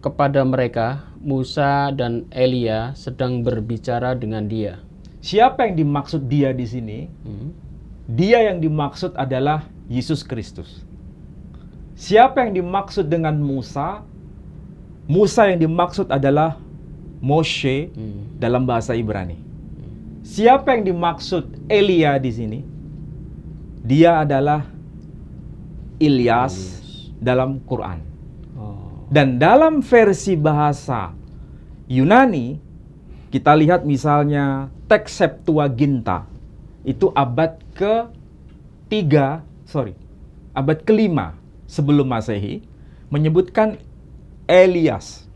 kepada mereka Musa dan Elia sedang berbicara dengan dia. Siapa yang dimaksud dia di sini? Dia yang dimaksud adalah Yesus Kristus. Siapa yang dimaksud dengan Musa? Musa yang dimaksud adalah Moshe dalam bahasa Ibrani. Siapa yang dimaksud Elia di sini? Dia adalah Ilyas dalam Quran. Dan dalam versi bahasa Yunani, kita lihat misalnya teks Septuaginta, itu abad ke-5 sebelum Masehi, menyebutkan Elias.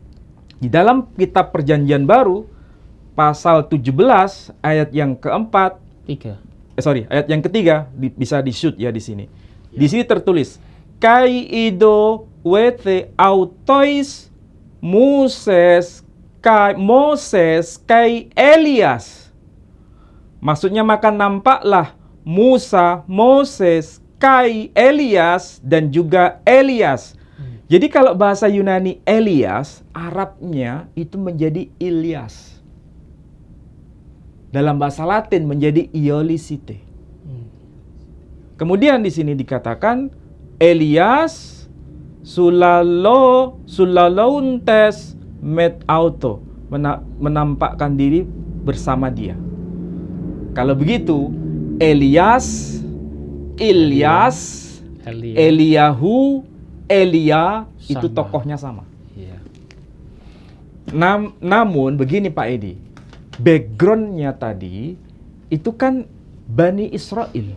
Di dalam kitab Perjanjian Baru, pasal 17 ayat yang keempat, ayat yang ketiga, bisa di-shoot ya di sini. Di sini tertulis, Kai ido wete autois Moses kai Elias. Maksudnya maka nampaklah Musa, Moses, kai Elias dan juga Elias. Jadi kalau bahasa Yunani Elias, Arabnya itu menjadi Ilyas. Dalam bahasa Latin menjadi Iolisite. Kemudian di sini dikatakan Elias sulalauntes met auto, menampakkan diri bersama dia. Kalau begitu, Elias, Ilyas, Eliyahu, Elia itu tokohnya sama. Namun begini Pak Edi, backgroundnya tadi itu kan Bani Israel.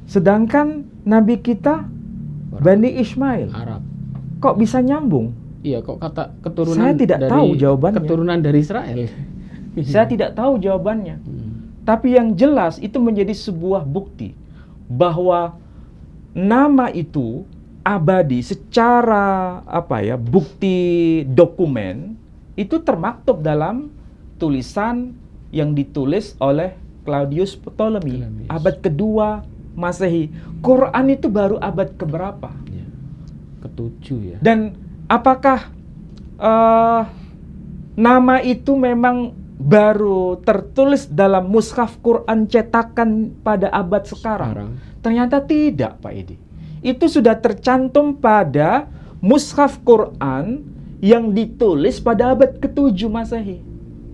Sedangkan Nabi kita Bani Ismail. Arab. Kok bisa nyambung? Iya, kok kata keturunan Saya tidak tahu jawabannya. Keturunan dari Israel. Saya tidak tahu jawabannya. Tapi yang jelas itu menjadi sebuah bukti bahwa nama itu abadi secara bukti dokumen itu termaktub dalam tulisan yang ditulis oleh Claudius Ptolemy abad kedua Masehi. Quran itu baru abad keberapa? Ya. Ketujuh ya. Dan apakah nama itu memang baru tertulis dalam mushaf Quran cetakan pada abad sekarang? Ternyata tidak, Pak Edi. Itu sudah tercantum pada mushaf Quran yang ditulis pada abad ke-7 Masehi.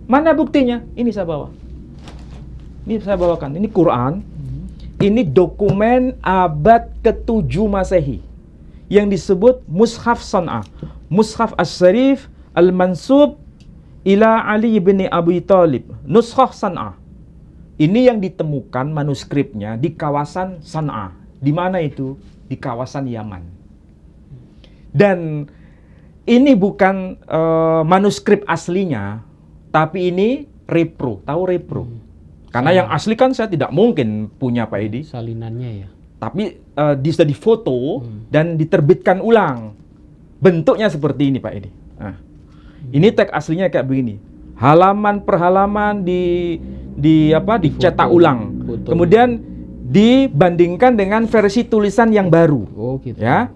Mana buktinya? Ini saya bawa. Ini saya bawakan. Ini Quran. Ini dokumen abad ke-7 Masehi yang disebut Mushaf San'a, Mushaf As-Syarif Al-Mansub ila Ali bin Abi Thalib, Nuskhah San'a. Ini yang ditemukan manuskripnya di kawasan San'a. Di mana itu? Di kawasan Yaman. Dan ini bukan manuskrip aslinya, tapi ini repro. Tahu repro? Karena yang asli kan saya tidak mungkin punya, Pak Edi. Salinannya ya. Tapi sudah difoto dan diterbitkan ulang. Bentuknya seperti ini, Pak Edi. Nah, ini teks aslinya kayak begini. Halaman per halaman dicetak ulang. Foto. Kemudian dibandingkan dengan versi tulisan yang baru. Oh gitu. Ya.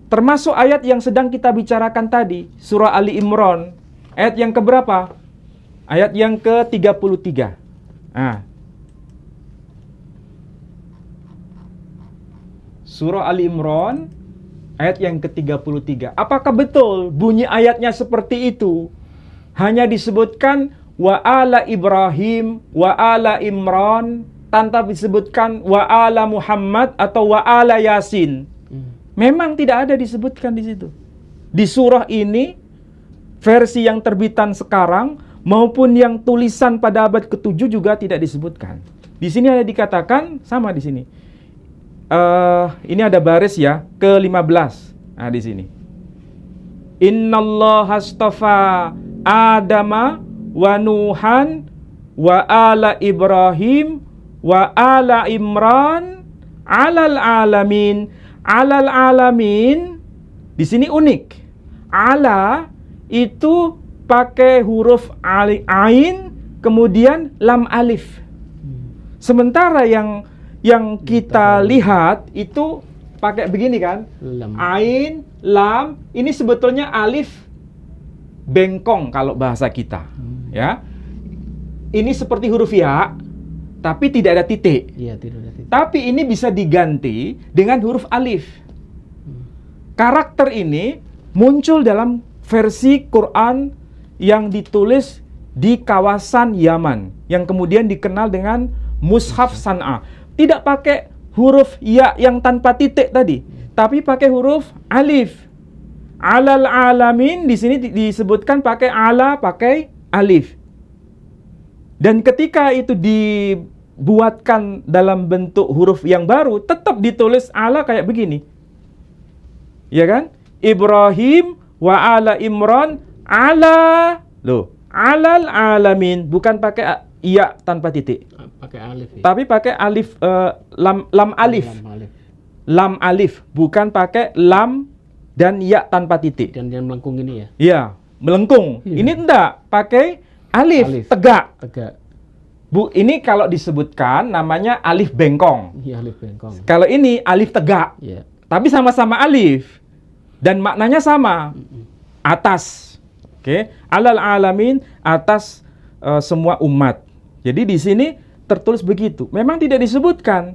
Termasuk ayat yang sedang kita bicarakan tadi, surah Ali Imran, ayat yang keberapa? Ayat yang ke-33. Nah. Surah Ali Imran, ayat yang ke-33. Apakah betul bunyi ayatnya seperti itu? Hanya disebutkan wa ala Ibrahim, wa ala Imran, tanpa disebutkan wa ala Muhammad atau wa ala Yasin. Memang tidak ada disebutkan di situ. Di surah ini, versi yang terbitan sekarang, maupun yang tulisan pada abad ke-7 juga tidak disebutkan. Di sini ada dikatakan, sama di sini. Ini ada baris ya, ke-15. Nah, di sini. Innallaha astafa Adama wa Nuhan wa ala Ibrahim wa ala Imran alal alamin. Alal alamin di sini unik. Ala itu pakai huruf ain kemudian lam alif. Sementara yang kita lihat itu pakai begini kan? Ain, lam, ini sebetulnya alif bengkong kalau bahasa kita, ya. Ini seperti huruf ya, tapi tidak ada titik. Iya, tidak ada titik. Tapi ini bisa diganti dengan huruf alif. Karakter ini muncul dalam versi Quran yang ditulis di kawasan Yaman, yang kemudian dikenal dengan Mushaf San'a. Tidak pakai huruf ya yang tanpa titik tadi, tapi pakai huruf alif. Alal alamin di sini disebutkan pakai ala, pakai alif. Dan ketika itu dibuatkan dalam bentuk huruf yang baru, tetap ditulis ala kayak begini. Ya kan? Ibrahim wa ala Imran ala alal alamin, bukan pakai iya tanpa titik. Pakai alif ya? Tapi pakai alif lam alif. Lam alif, bukan pakai lam dan ya tanpa titik. Dan yang melengkung ini ya? Iya, melengkung. Iya. Ini enggak, pakai alif. Tegak. Bu, ini kalau disebutkan namanya alif bengkong. Iya, alif bengkong. Kalau ini alif tegak. Iya. Tapi sama-sama alif. Dan maknanya sama. Atas. Oke, alal alamin, atas semua umat. Jadi di sini tertulis begitu. Memang tidak disebutkan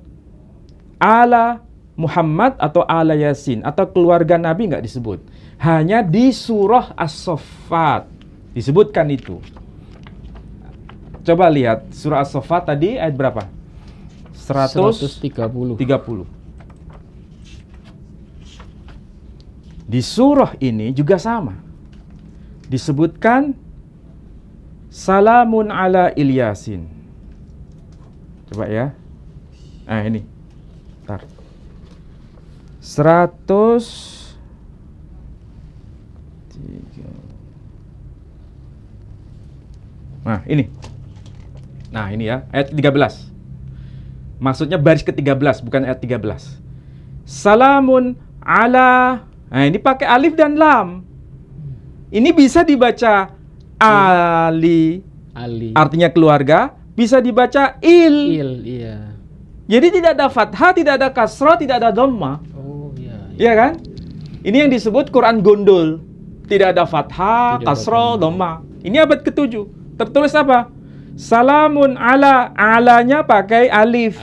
ala Muhammad atau ala Yasin atau keluarga Nabi, nggak disebut. Hanya di surah As-Saffat disebutkan itu. Coba lihat surah As-Saffat tadi ayat berapa? 130. Di surah ini juga sama. Disebutkan salamun ala Ilyasin. Coba ya. Nah ini. Bentar. 103. Nah, ini. Nah, ini ya, ayat 13. Maksudnya baris ke-13, bukan ayat 13. Salamun ala. Nah, ini pakai alif dan lam. Ini bisa dibaca ali, artinya keluarga. Bisa dibaca il. Iya. Jadi tidak ada fathah, tidak ada kasrah, tidak ada dhamma. Oh, iya. Iya kan? Ini yang disebut Quran gondol. Tidak ada fathah, Tidak ada kasrah, dhamma. dhamma. Ini abad ke-7. Tertulis apa? Salamun ala. Alanya pakai alif.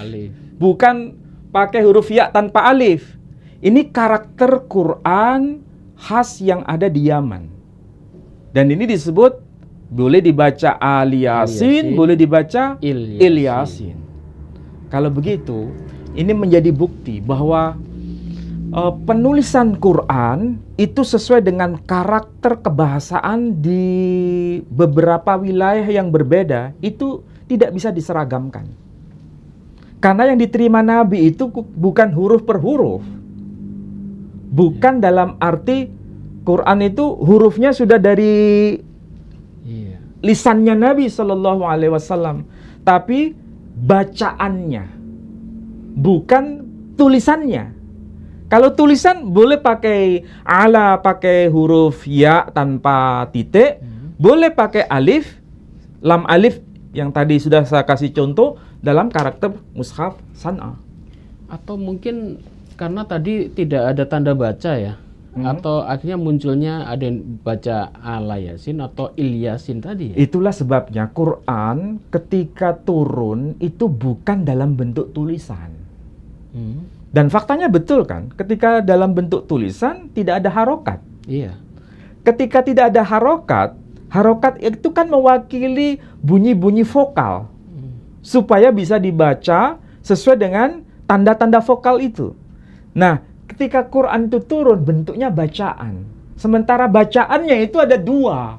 Bukan pakai huruf ya tanpa alif. Ini karakter Quran khas yang ada di Yaman. Dan ini disebut boleh dibaca Al-Yasin, boleh dibaca Il-Yasin. Kalau begitu, ini menjadi bukti bahwa penulisan Quran itu sesuai dengan karakter kebahasaan di beberapa wilayah yang berbeda, itu tidak bisa diseragamkan. Karena yang diterima Nabi itu bukan huruf per huruf. Bukan dalam arti Quran itu hurufnya sudah dari lisannya Nabi Shallallahu Alaihi Wasallam, tapi bacaannya, bukan tulisannya. Kalau tulisan boleh pakai ala, pakai huruf ya tanpa titik, boleh pakai alif, lam alif yang tadi sudah saya kasih contoh dalam karakter mushaf San'a. Atau mungkin karena tadi tidak ada tanda baca ya, atau akhirnya munculnya ada yang baca Al-Yasin atau Il-Yasin tadi ya? Itulah sebabnya Quran ketika turun itu bukan dalam bentuk tulisan. Dan faktanya betul kan, ketika dalam bentuk tulisan tidak ada harokat. Iya. Ketika tidak ada harokat, harokat itu kan mewakili bunyi-bunyi vokal. Supaya bisa dibaca sesuai dengan tanda-tanda vokal itu. Nah, ketika Quran itu turun bentuknya bacaan. Sementara bacaannya itu ada dua.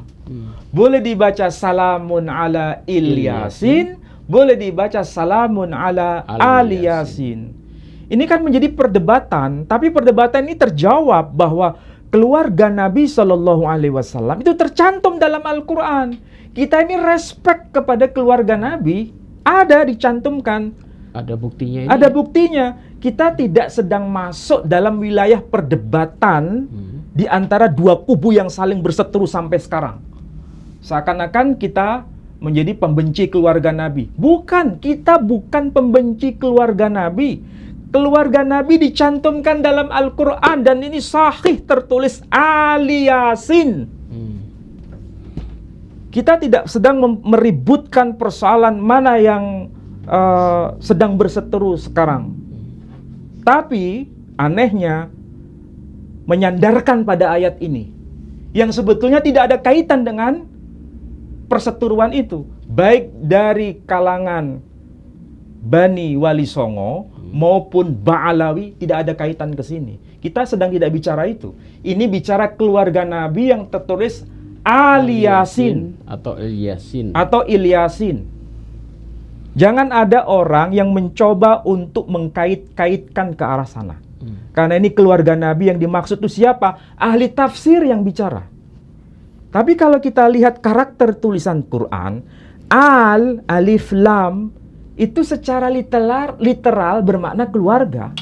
Boleh dibaca salamun ala Il-Yasin, boleh dibaca salamun ala Al-Yasin. Ini kan menjadi perdebatan, tapi perdebatan ini terjawab bahwa keluarga Nabi Shallallahu Alaihi Wasallam itu tercantum dalam Al-Quran. Kita ini respect kepada keluarga Nabi, ada dicantumkan. Ada buktinya ini. Ada buktinya. Kita tidak sedang masuk dalam wilayah perdebatan di antara dua kubu yang saling berseteru sampai sekarang. Seakan-akan kita menjadi pembenci keluarga Nabi. Bukan, kita bukan pembenci keluarga Nabi. Keluarga Nabi dicantumkan dalam Al-Quran dan ini sahih tertulis Al-Yasin. Kita tidak sedang meributkan persoalan mana yang sedang berseteru sekarang. Tapi anehnya menyandarkan pada ayat ini yang sebetulnya tidak ada kaitan dengan perseteruan itu, baik dari kalangan Bani Wali Songo maupun Ba'alawi, tidak ada kaitan ke sini. Kita sedang tidak bicara itu. Ini bicara keluarga Nabi yang tertulis Al-Yasin atau Il-Yasin. Atau Il-Yasin. Jangan ada orang yang mencoba untuk mengkait-kaitkan ke arah sana. Karena ini keluarga Nabi yang dimaksud itu siapa? Ahli tafsir yang bicara. Tapi kalau kita lihat karakter tulisan Quran, Al, Alif, Lam, itu secara literal bermakna keluarga.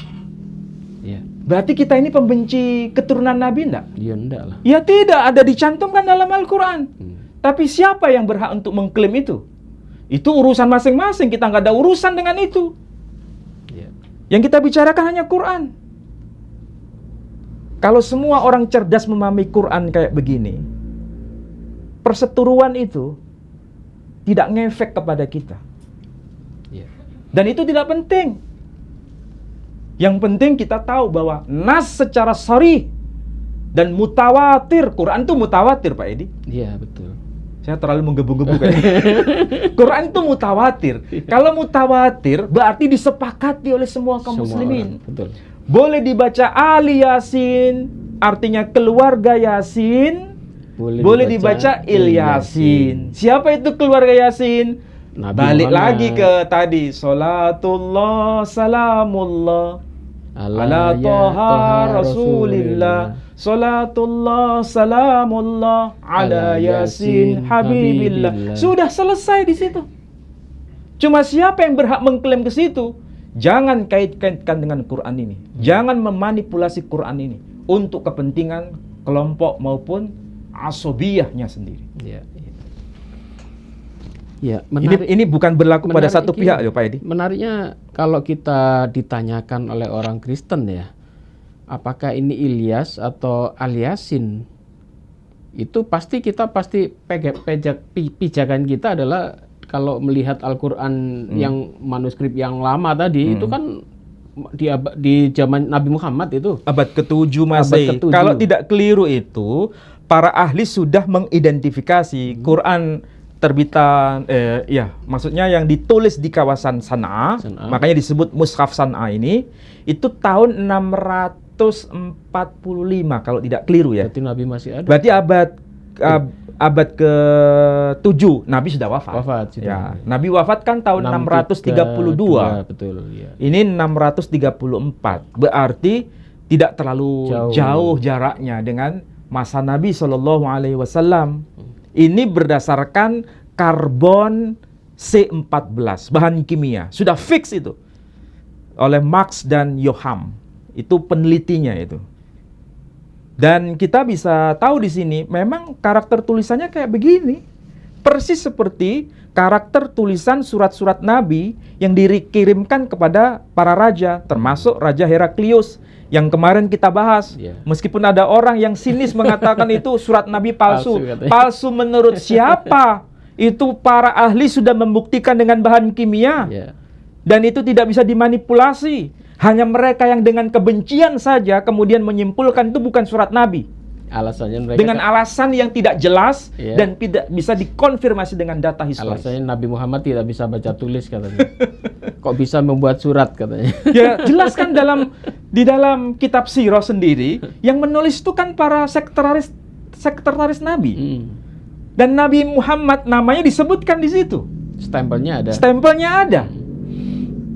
Ya. Berarti kita ini pembenci keturunan Nabi enggak? Ya enggak lah. Ya tidak, ada dicantumkan dalam Al-Quran. Tapi siapa yang berhak untuk mengklaim itu? Itu urusan masing-masing, kita nggak ada urusan dengan itu. Ya. Yang kita bicarakan hanya Quran. Kalau semua orang cerdas memahami Quran kayak begini, perseteruan itu tidak ngefek kepada kita. Ya. Dan itu tidak penting. Yang penting kita tahu bahwa nas secara sharih dan mutawatir. Quran itu mutawatir, Pak Edi. Iya, betul. Saya terlalu menggebu-gebu kayaknya. Quran itu mutawatir. Kalau mutawatir berarti disepakati oleh semua kaum muslimin. Betul. Boleh dibaca Al-Yasin, artinya keluarga Yasin. Boleh dibaca Il-Yasin. Siapa itu keluarga Yasin? Nabi Balik Muhammad. lagi ke tadi. Salatullah, salamullah ala Toha Rasulillah. Salatullah, salamullah ala Yasin Habibillah. Sudah selesai di situ. Cuma siapa yang berhak mengklaim ke situ? Jangan kait-kaitkan dengan Quran ini. Jangan memanipulasi Quran ini untuk kepentingan kelompok maupun asobiyahnya sendiri. Ya, ya. Ya, menarik. Ini bukan berlaku pada satu Menarik pihak ini. ya Pak Edi. Menariknya kalau kita ditanyakan oleh orang Kristen ya, apakah ini Ilyas atau Al-Yasin? Itu kita pasti pijakan kita adalah kalau melihat Al-Qur'an yang manuskrip yang lama tadi itu kan di zaman Nabi Muhammad itu. Abad ke-7 Masehi. Abad ke-7. Kalau tidak keliru itu, para ahli sudah mengidentifikasi Quran terbitan maksudnya yang ditulis di kawasan Sana'a, makanya disebut Mushaf Sana'a ini, itu tahun 645 kalau tidak keliru ya. Berarti Nabi masih ada. Berarti abad ke-7 Nabi sudah wafat. Sudah. Ya, Nabi wafat kan tahun 632. Betul, ya. Ini 634. Berarti tidak terlalu jauh jaraknya dengan masa Nabi Shallallahu alaihi wasallam. Ini berdasarkan karbon C14, bahan kimia. Sudah fix itu oleh Marx dan Yoham. Itu penelitinya itu. Dan kita bisa tahu di sini memang karakter tulisannya kayak begini. Persis seperti karakter tulisan surat-surat Nabi yang dikirimkan kepada para raja, termasuk Raja Heraklius yang kemarin kita bahas. Meskipun ada orang yang sinis mengatakan itu surat Nabi palsu. Palsu menurut siapa? Itu para ahli sudah membuktikan dengan bahan kimia. Dan itu tidak bisa dimanipulasi. Hanya mereka yang dengan kebencian saja kemudian menyimpulkan itu bukan surat Nabi. Alasannya mereka dengan alasan yang tidak jelas dan tidak bisa dikonfirmasi dengan data historis. Alasannya Nabi Muhammad tidak bisa baca tulis katanya. Kok bisa membuat surat katanya. Ya, jelaskan di dalam kitab Sirah sendiri yang menulis itu kan para sekretaris Nabi. Dan Nabi Muhammad namanya disebutkan di situ. Stempelnya ada. Stempelnya ada.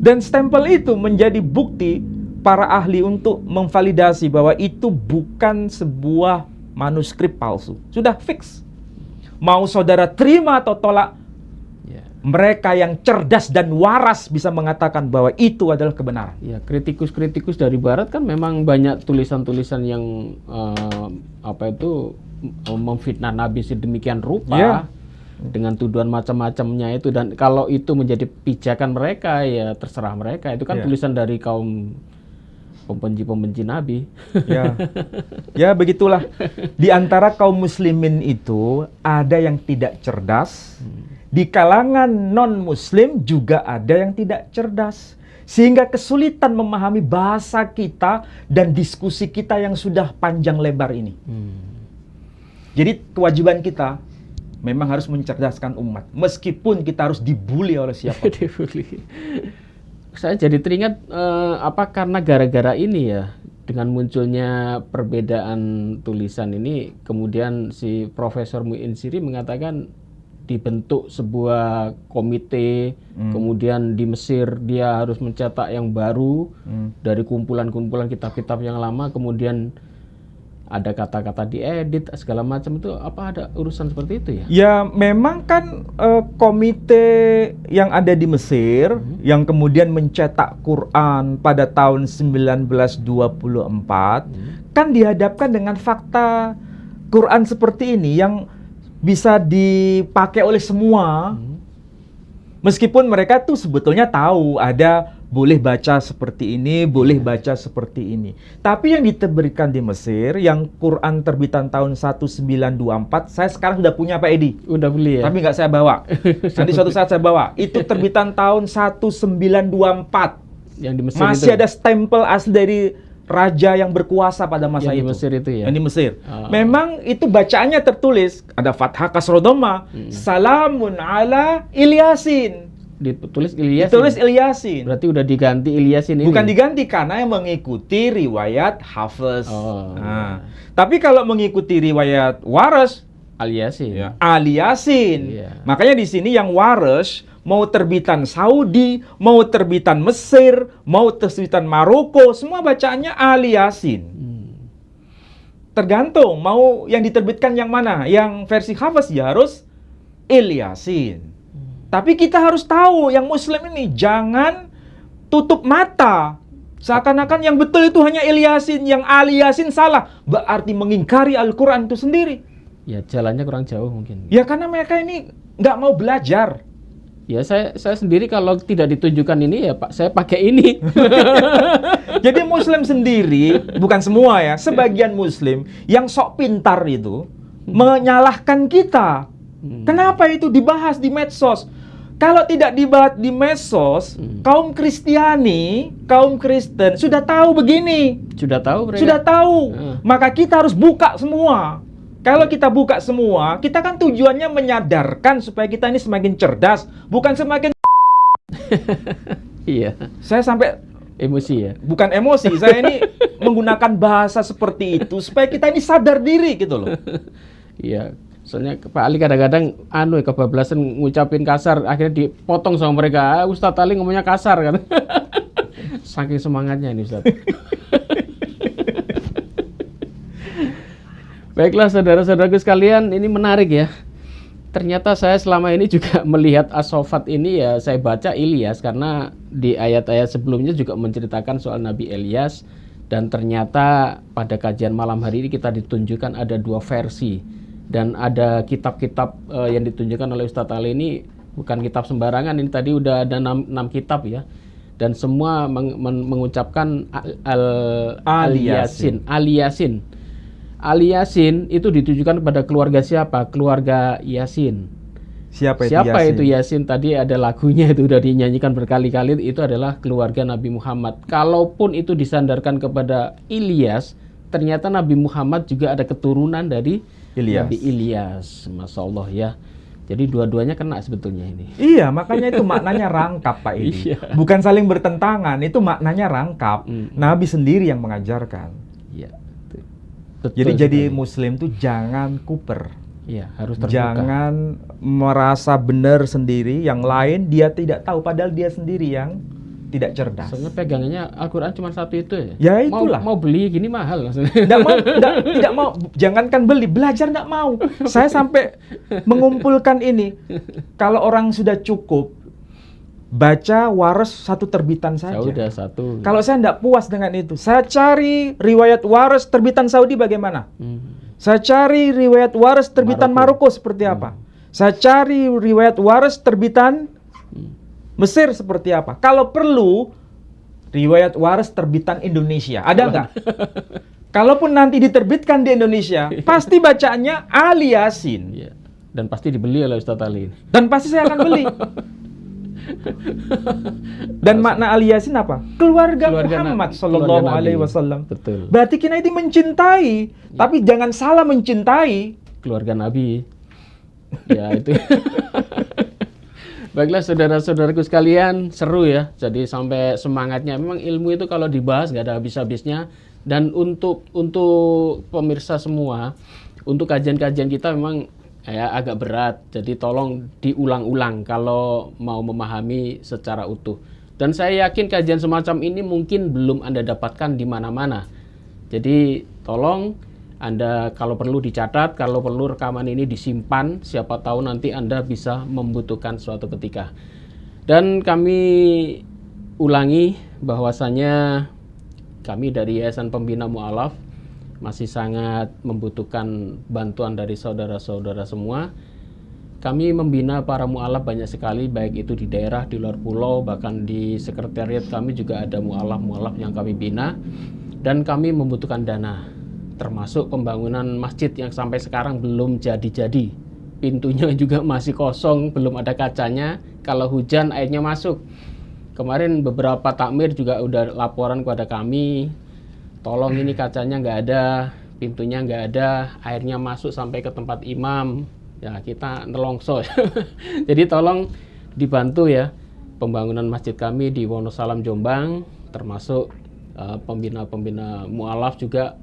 Dan stempel itu menjadi bukti para ahli untuk memvalidasi bahwa itu bukan sebuah manuskrip palsu. Sudah fix. Mau saudara terima atau tolak, mereka yang cerdas dan waras bisa mengatakan bahwa itu adalah kebenaran. Ya, kritikus-kritikus dari Barat kan memang banyak tulisan-tulisan yang memfitnah Nabi sedemikian rupa. Dengan tuduhan macam-macamnya itu, dan kalau itu menjadi pijakan mereka ya terserah mereka. Itu kan tulisan dari kaum pembenci Nabi. Ya begitulah. Di antara kaum muslimin itu ada yang tidak cerdas. Di kalangan non-muslim juga ada yang tidak cerdas. Sehingga kesulitan memahami bahasa kita dan diskusi kita yang sudah panjang lebar ini. Jadi kewajiban kita memang harus mencerdaskan umat, meskipun kita harus dibully oleh siapa. Saya jadi teringat karena gara-gara ini ya, dengan munculnya perbedaan tulisan ini, kemudian si Profesor Mu'in Siri mengatakan dibentuk sebuah komite, kemudian di Mesir dia harus mencetak yang baru dari kumpulan-kumpulan kitab-kitab yang lama, kemudian ada kata-kata diedit segala macam. Itu apa ada urusan seperti itu ya? Ya memang kan komite yang ada di Mesir yang kemudian mencetak Quran pada tahun 1924 kan dihadapkan dengan fakta Quran seperti ini yang bisa dipakai oleh semua. Meskipun mereka tuh sebetulnya tahu ada boleh baca seperti ini, boleh baca seperti ini. Tapi yang diberikan di Mesir, yang Quran terbitan tahun 1924, saya sekarang sudah punya Pak Edi. Udah beli ya? Tapi nggak saya bawa. Nanti suatu saat saya bawa. Itu terbitan tahun 1924. Yang di Mesir masih itu? Ada stempel asli dari raja yang berkuasa pada masa yang itu. Di Mesir itu ya? Yang di Mesir. Memang itu bacaannya tertulis, ada fathah kasrodoma, salamun ala Ilyasin. Ditulis Ilyasin. Ditulis Ilyasin. Berarti udah diganti Ilyasin ini. Bukan diganti karena yang mengikuti riwayat Hafiz. Tapi kalau mengikuti riwayat Waras, Al-Yasin. Al-Yasin. Makanya di sini yang Waras mau terbitan Saudi, mau terbitan Mesir, mau terbitan Maroko, semua bacaannya Al-Yasin. Tergantung mau yang diterbitkan yang mana. Yang versi Hafiz ya harus Ilyasin. Tapi kita harus tahu yang muslim ini jangan tutup mata. Seakan-akan yang betul itu hanya Yasin, yang Ali Yasin salah. Berarti mengingkari Al-Quran itu sendiri. Ya jalannya kurang jauh mungkin. Ya karena mereka ini nggak mau belajar. Ya saya sendiri kalau tidak ditunjukkan ini ya Pak, saya pakai ini. Jadi Muslim sendiri, bukan semua ya, sebagian Muslim yang sok pintar itu menyalahkan kita. Kenapa itu dibahas di medsos? Kalau tidak dibahas di medsos, kaum Kristiani, kaum Kristen sudah tahu begini. Sudah tahu mereka? Sudah tahu. Maka kita harus buka semua. Kalau kita buka semua, kita kan tujuannya menyadarkan supaya kita ini semakin cerdas, bukan semakin Iya. Saya sampai Emosi ya? bukan emosi, saya ini menggunakan bahasa seperti itu supaya kita ini sadar diri gitu loh. Iya. Soalnya Pak Ali kadang-kadang kebablasan ngucapin kasar, akhirnya dipotong sama mereka. Ustadz Ali ngomongnya kasar kan. Saking semangatnya ini Ustadz. Baiklah saudara-saudaraku sekalian, ini menarik ya. Ternyata saya selama ini juga melihat As-Saffat ini ya, saya baca Ilyas karena di ayat-ayat sebelumnya juga menceritakan soal Nabi Ilyas, dan ternyata pada kajian malam hari ini kita ditunjukkan ada dua versi. Dan ada kitab-kitab yang ditunjukkan oleh Ustadz Ali ini bukan kitab sembarangan, ini tadi udah ada 6 kitab ya. Dan semua mengucapkan Ali Yasin. Ali Yasin itu ditujukan kepada keluarga siapa? Keluarga Yasin. Siapa itu Yasin? Tadi ada lagunya itu udah dinyanyikan berkali-kali, itu adalah keluarga Nabi Muhammad. Kalaupun itu disandarkan kepada Ilyas, ternyata Nabi Muhammad juga ada keturunan dari Nabi Ilyas. Masya Allah ya. Jadi dua-duanya kena sebetulnya ini. Iya, makanya itu maknanya rangkap Pak Edi. Iya. Bukan saling bertentangan, itu maknanya rangkap. Nabi sendiri yang mengajarkan. Iya. Jadi Muslim tuh jangan kuper. Iya, harus terbuka. Jangan merasa benar sendiri, yang lain dia tidak tahu, padahal dia sendiri yang tidak cerdas. Soalnya pegangannya Al-Quran cuma satu itu ya. Ya itulah. Mau beli gini mahal. Tidak mau, jangankan beli, belajar tidak mau. Saya sampai mengumpulkan ini. Kalau orang sudah cukup, baca waras satu terbitan saja. Sudah satu. Kalau saya tidak puas dengan itu, saya cari riwayat waras terbitan Saudi bagaimana. Saya cari riwayat waras terbitan Maroko seperti apa. Saya cari riwayat waras terbitan Mesir seperti apa. Kalau perlu riwayat waras terbitan Indonesia, ada nggak? Kalaupun nanti diterbitkan di Indonesia, pasti bacaannya Ali Yasin. Iya. Dan pasti dibeli oleh Ustadz Ali. Dan pasti saya akan beli. Dan makna Ali Yasin apa? Keluarga Muhammad Sallallahu Alaihi Wasallam. Betul. Berarti kita ini mencintai, tapi jangan salah mencintai keluarga Nabi. Ya itu. Baiklah saudara-saudaraku sekalian, seru ya. Jadi sampai semangatnya. Memang ilmu itu kalau dibahas nggak ada habis-habisnya. Dan untuk pemirsa semua, untuk kajian-kajian kita memang ya agak berat. Jadi tolong diulang-ulang kalau mau memahami secara utuh. Dan saya yakin kajian semacam ini mungkin belum Anda dapatkan di mana-mana. Jadi tolong Anda kalau perlu dicatat, kalau perlu rekaman ini disimpan, siapa tahu nanti Anda bisa membutuhkan suatu ketika. Dan kami ulangi bahwasanya kami dari Yayasan Pembina Mu'alaf masih sangat membutuhkan bantuan dari saudara-saudara semua. Kami membina para mu'alaf banyak sekali, baik itu di daerah, di luar pulau, bahkan di sekretariat kami juga ada mu'alaf-mu'alaf yang kami bina. Dan kami membutuhkan dana, termasuk pembangunan masjid yang sampai sekarang belum jadi-jadi. Pintunya juga masih kosong, belum ada kacanya. Kalau hujan airnya masuk. Kemarin beberapa takmir juga udah laporan kepada kami, tolong ini kacanya nggak ada, pintunya nggak ada, airnya masuk sampai ke tempat imam. Ya kita nelongso. Jadi tolong dibantu ya pembangunan masjid kami di Wonosalam Jombang, termasuk pembina-pembina mu'alaf juga.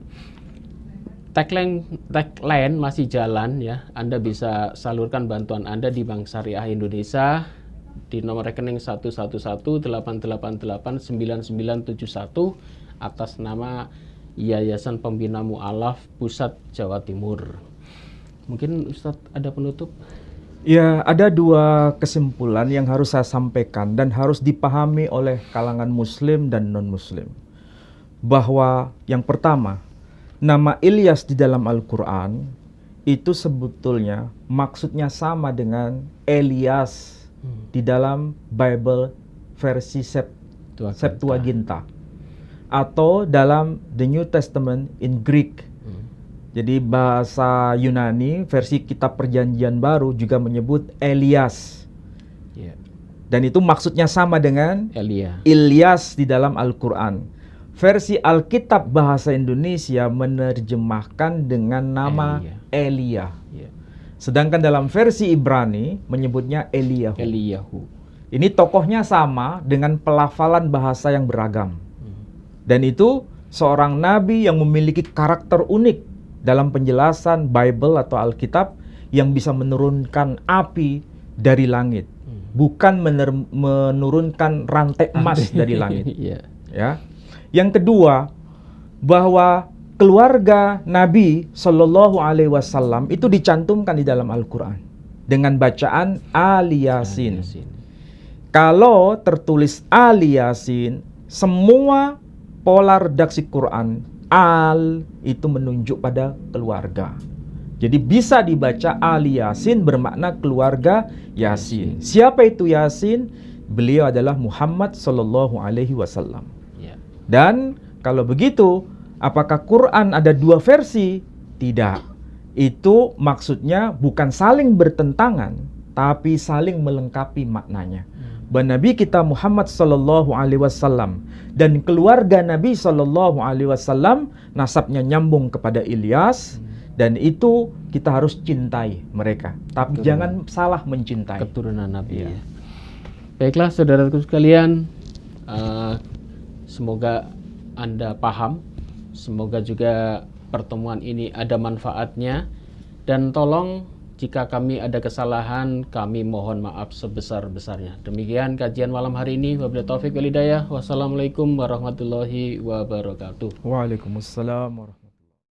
Tagline masih jalan ya. Anda bisa salurkan bantuan Anda di Bank Syariah Indonesia di nomor rekening 11188899971 atas nama Yayasan Pembina Mu'alaf Pusat Jawa Timur. Mungkin Ustadz ada penutup? Ya, ada dua kesimpulan yang harus saya sampaikan dan harus dipahami oleh kalangan Muslim dan non-Muslim. Bahwa yang pertama, nama Ilyas di dalam Al-Quran itu sebetulnya maksudnya sama dengan Elias di dalam Bible versi Septuaginta atau dalam The New Testament in Greek. Jadi bahasa Yunani versi Kitab Perjanjian Baru juga menyebut Elias. Dan itu maksudnya sama dengan Ilyas di dalam Al-Quran. Versi Alkitab bahasa Indonesia menerjemahkan dengan nama Elia. Sedangkan dalam versi Ibrani menyebutnya Eliyahu. Ini tokohnya sama dengan pelafalan bahasa yang beragam. Dan itu seorang nabi yang memiliki karakter unik dalam penjelasan Bible atau Alkitab yang bisa menurunkan api dari langit. Bukan menurunkan rantai emas dari langit. Ya. Yang kedua, bahwa keluarga Nabi Shallallahu Alaihi Wasallam itu dicantumkan di dalam Al-Quran dengan bacaan Al-Yasin. Kalau tertulis Al-Yasin, semua pola redaksi Quran Al itu menunjuk pada keluarga. Jadi bisa dibaca Al-Yasin bermakna keluarga Yasin. Siapa itu Yasin? Beliau adalah Muhammad Sallallahu Alaihi Wasallam. Dan kalau begitu, apakah Quran ada dua versi? Tidak. Itu maksudnya bukan saling bertentangan, tapi saling melengkapi maknanya. Bahwa Nabi kita Muhammad Sallallahu Alaihi Wasallam dan keluarga Nabi Sallallahu Alaihi Wasallam nasabnya nyambung kepada Ilyas, dan itu kita harus cintai mereka, tapi jangan salah mencintai keturunan Nabi. Baiklah saudaraku sekalian, semoga Anda paham, semoga juga pertemuan ini ada manfaatnya, dan tolong jika kami ada kesalahan, kami mohon maaf sebesar-besarnya. Demikian kajian malam hari ini. Wabillahi taufiq wal hidayah. Wassalamualaikum warahmatullahi wabarakatuh. Waalaikumsalam warahmatullahi wabarakatuh.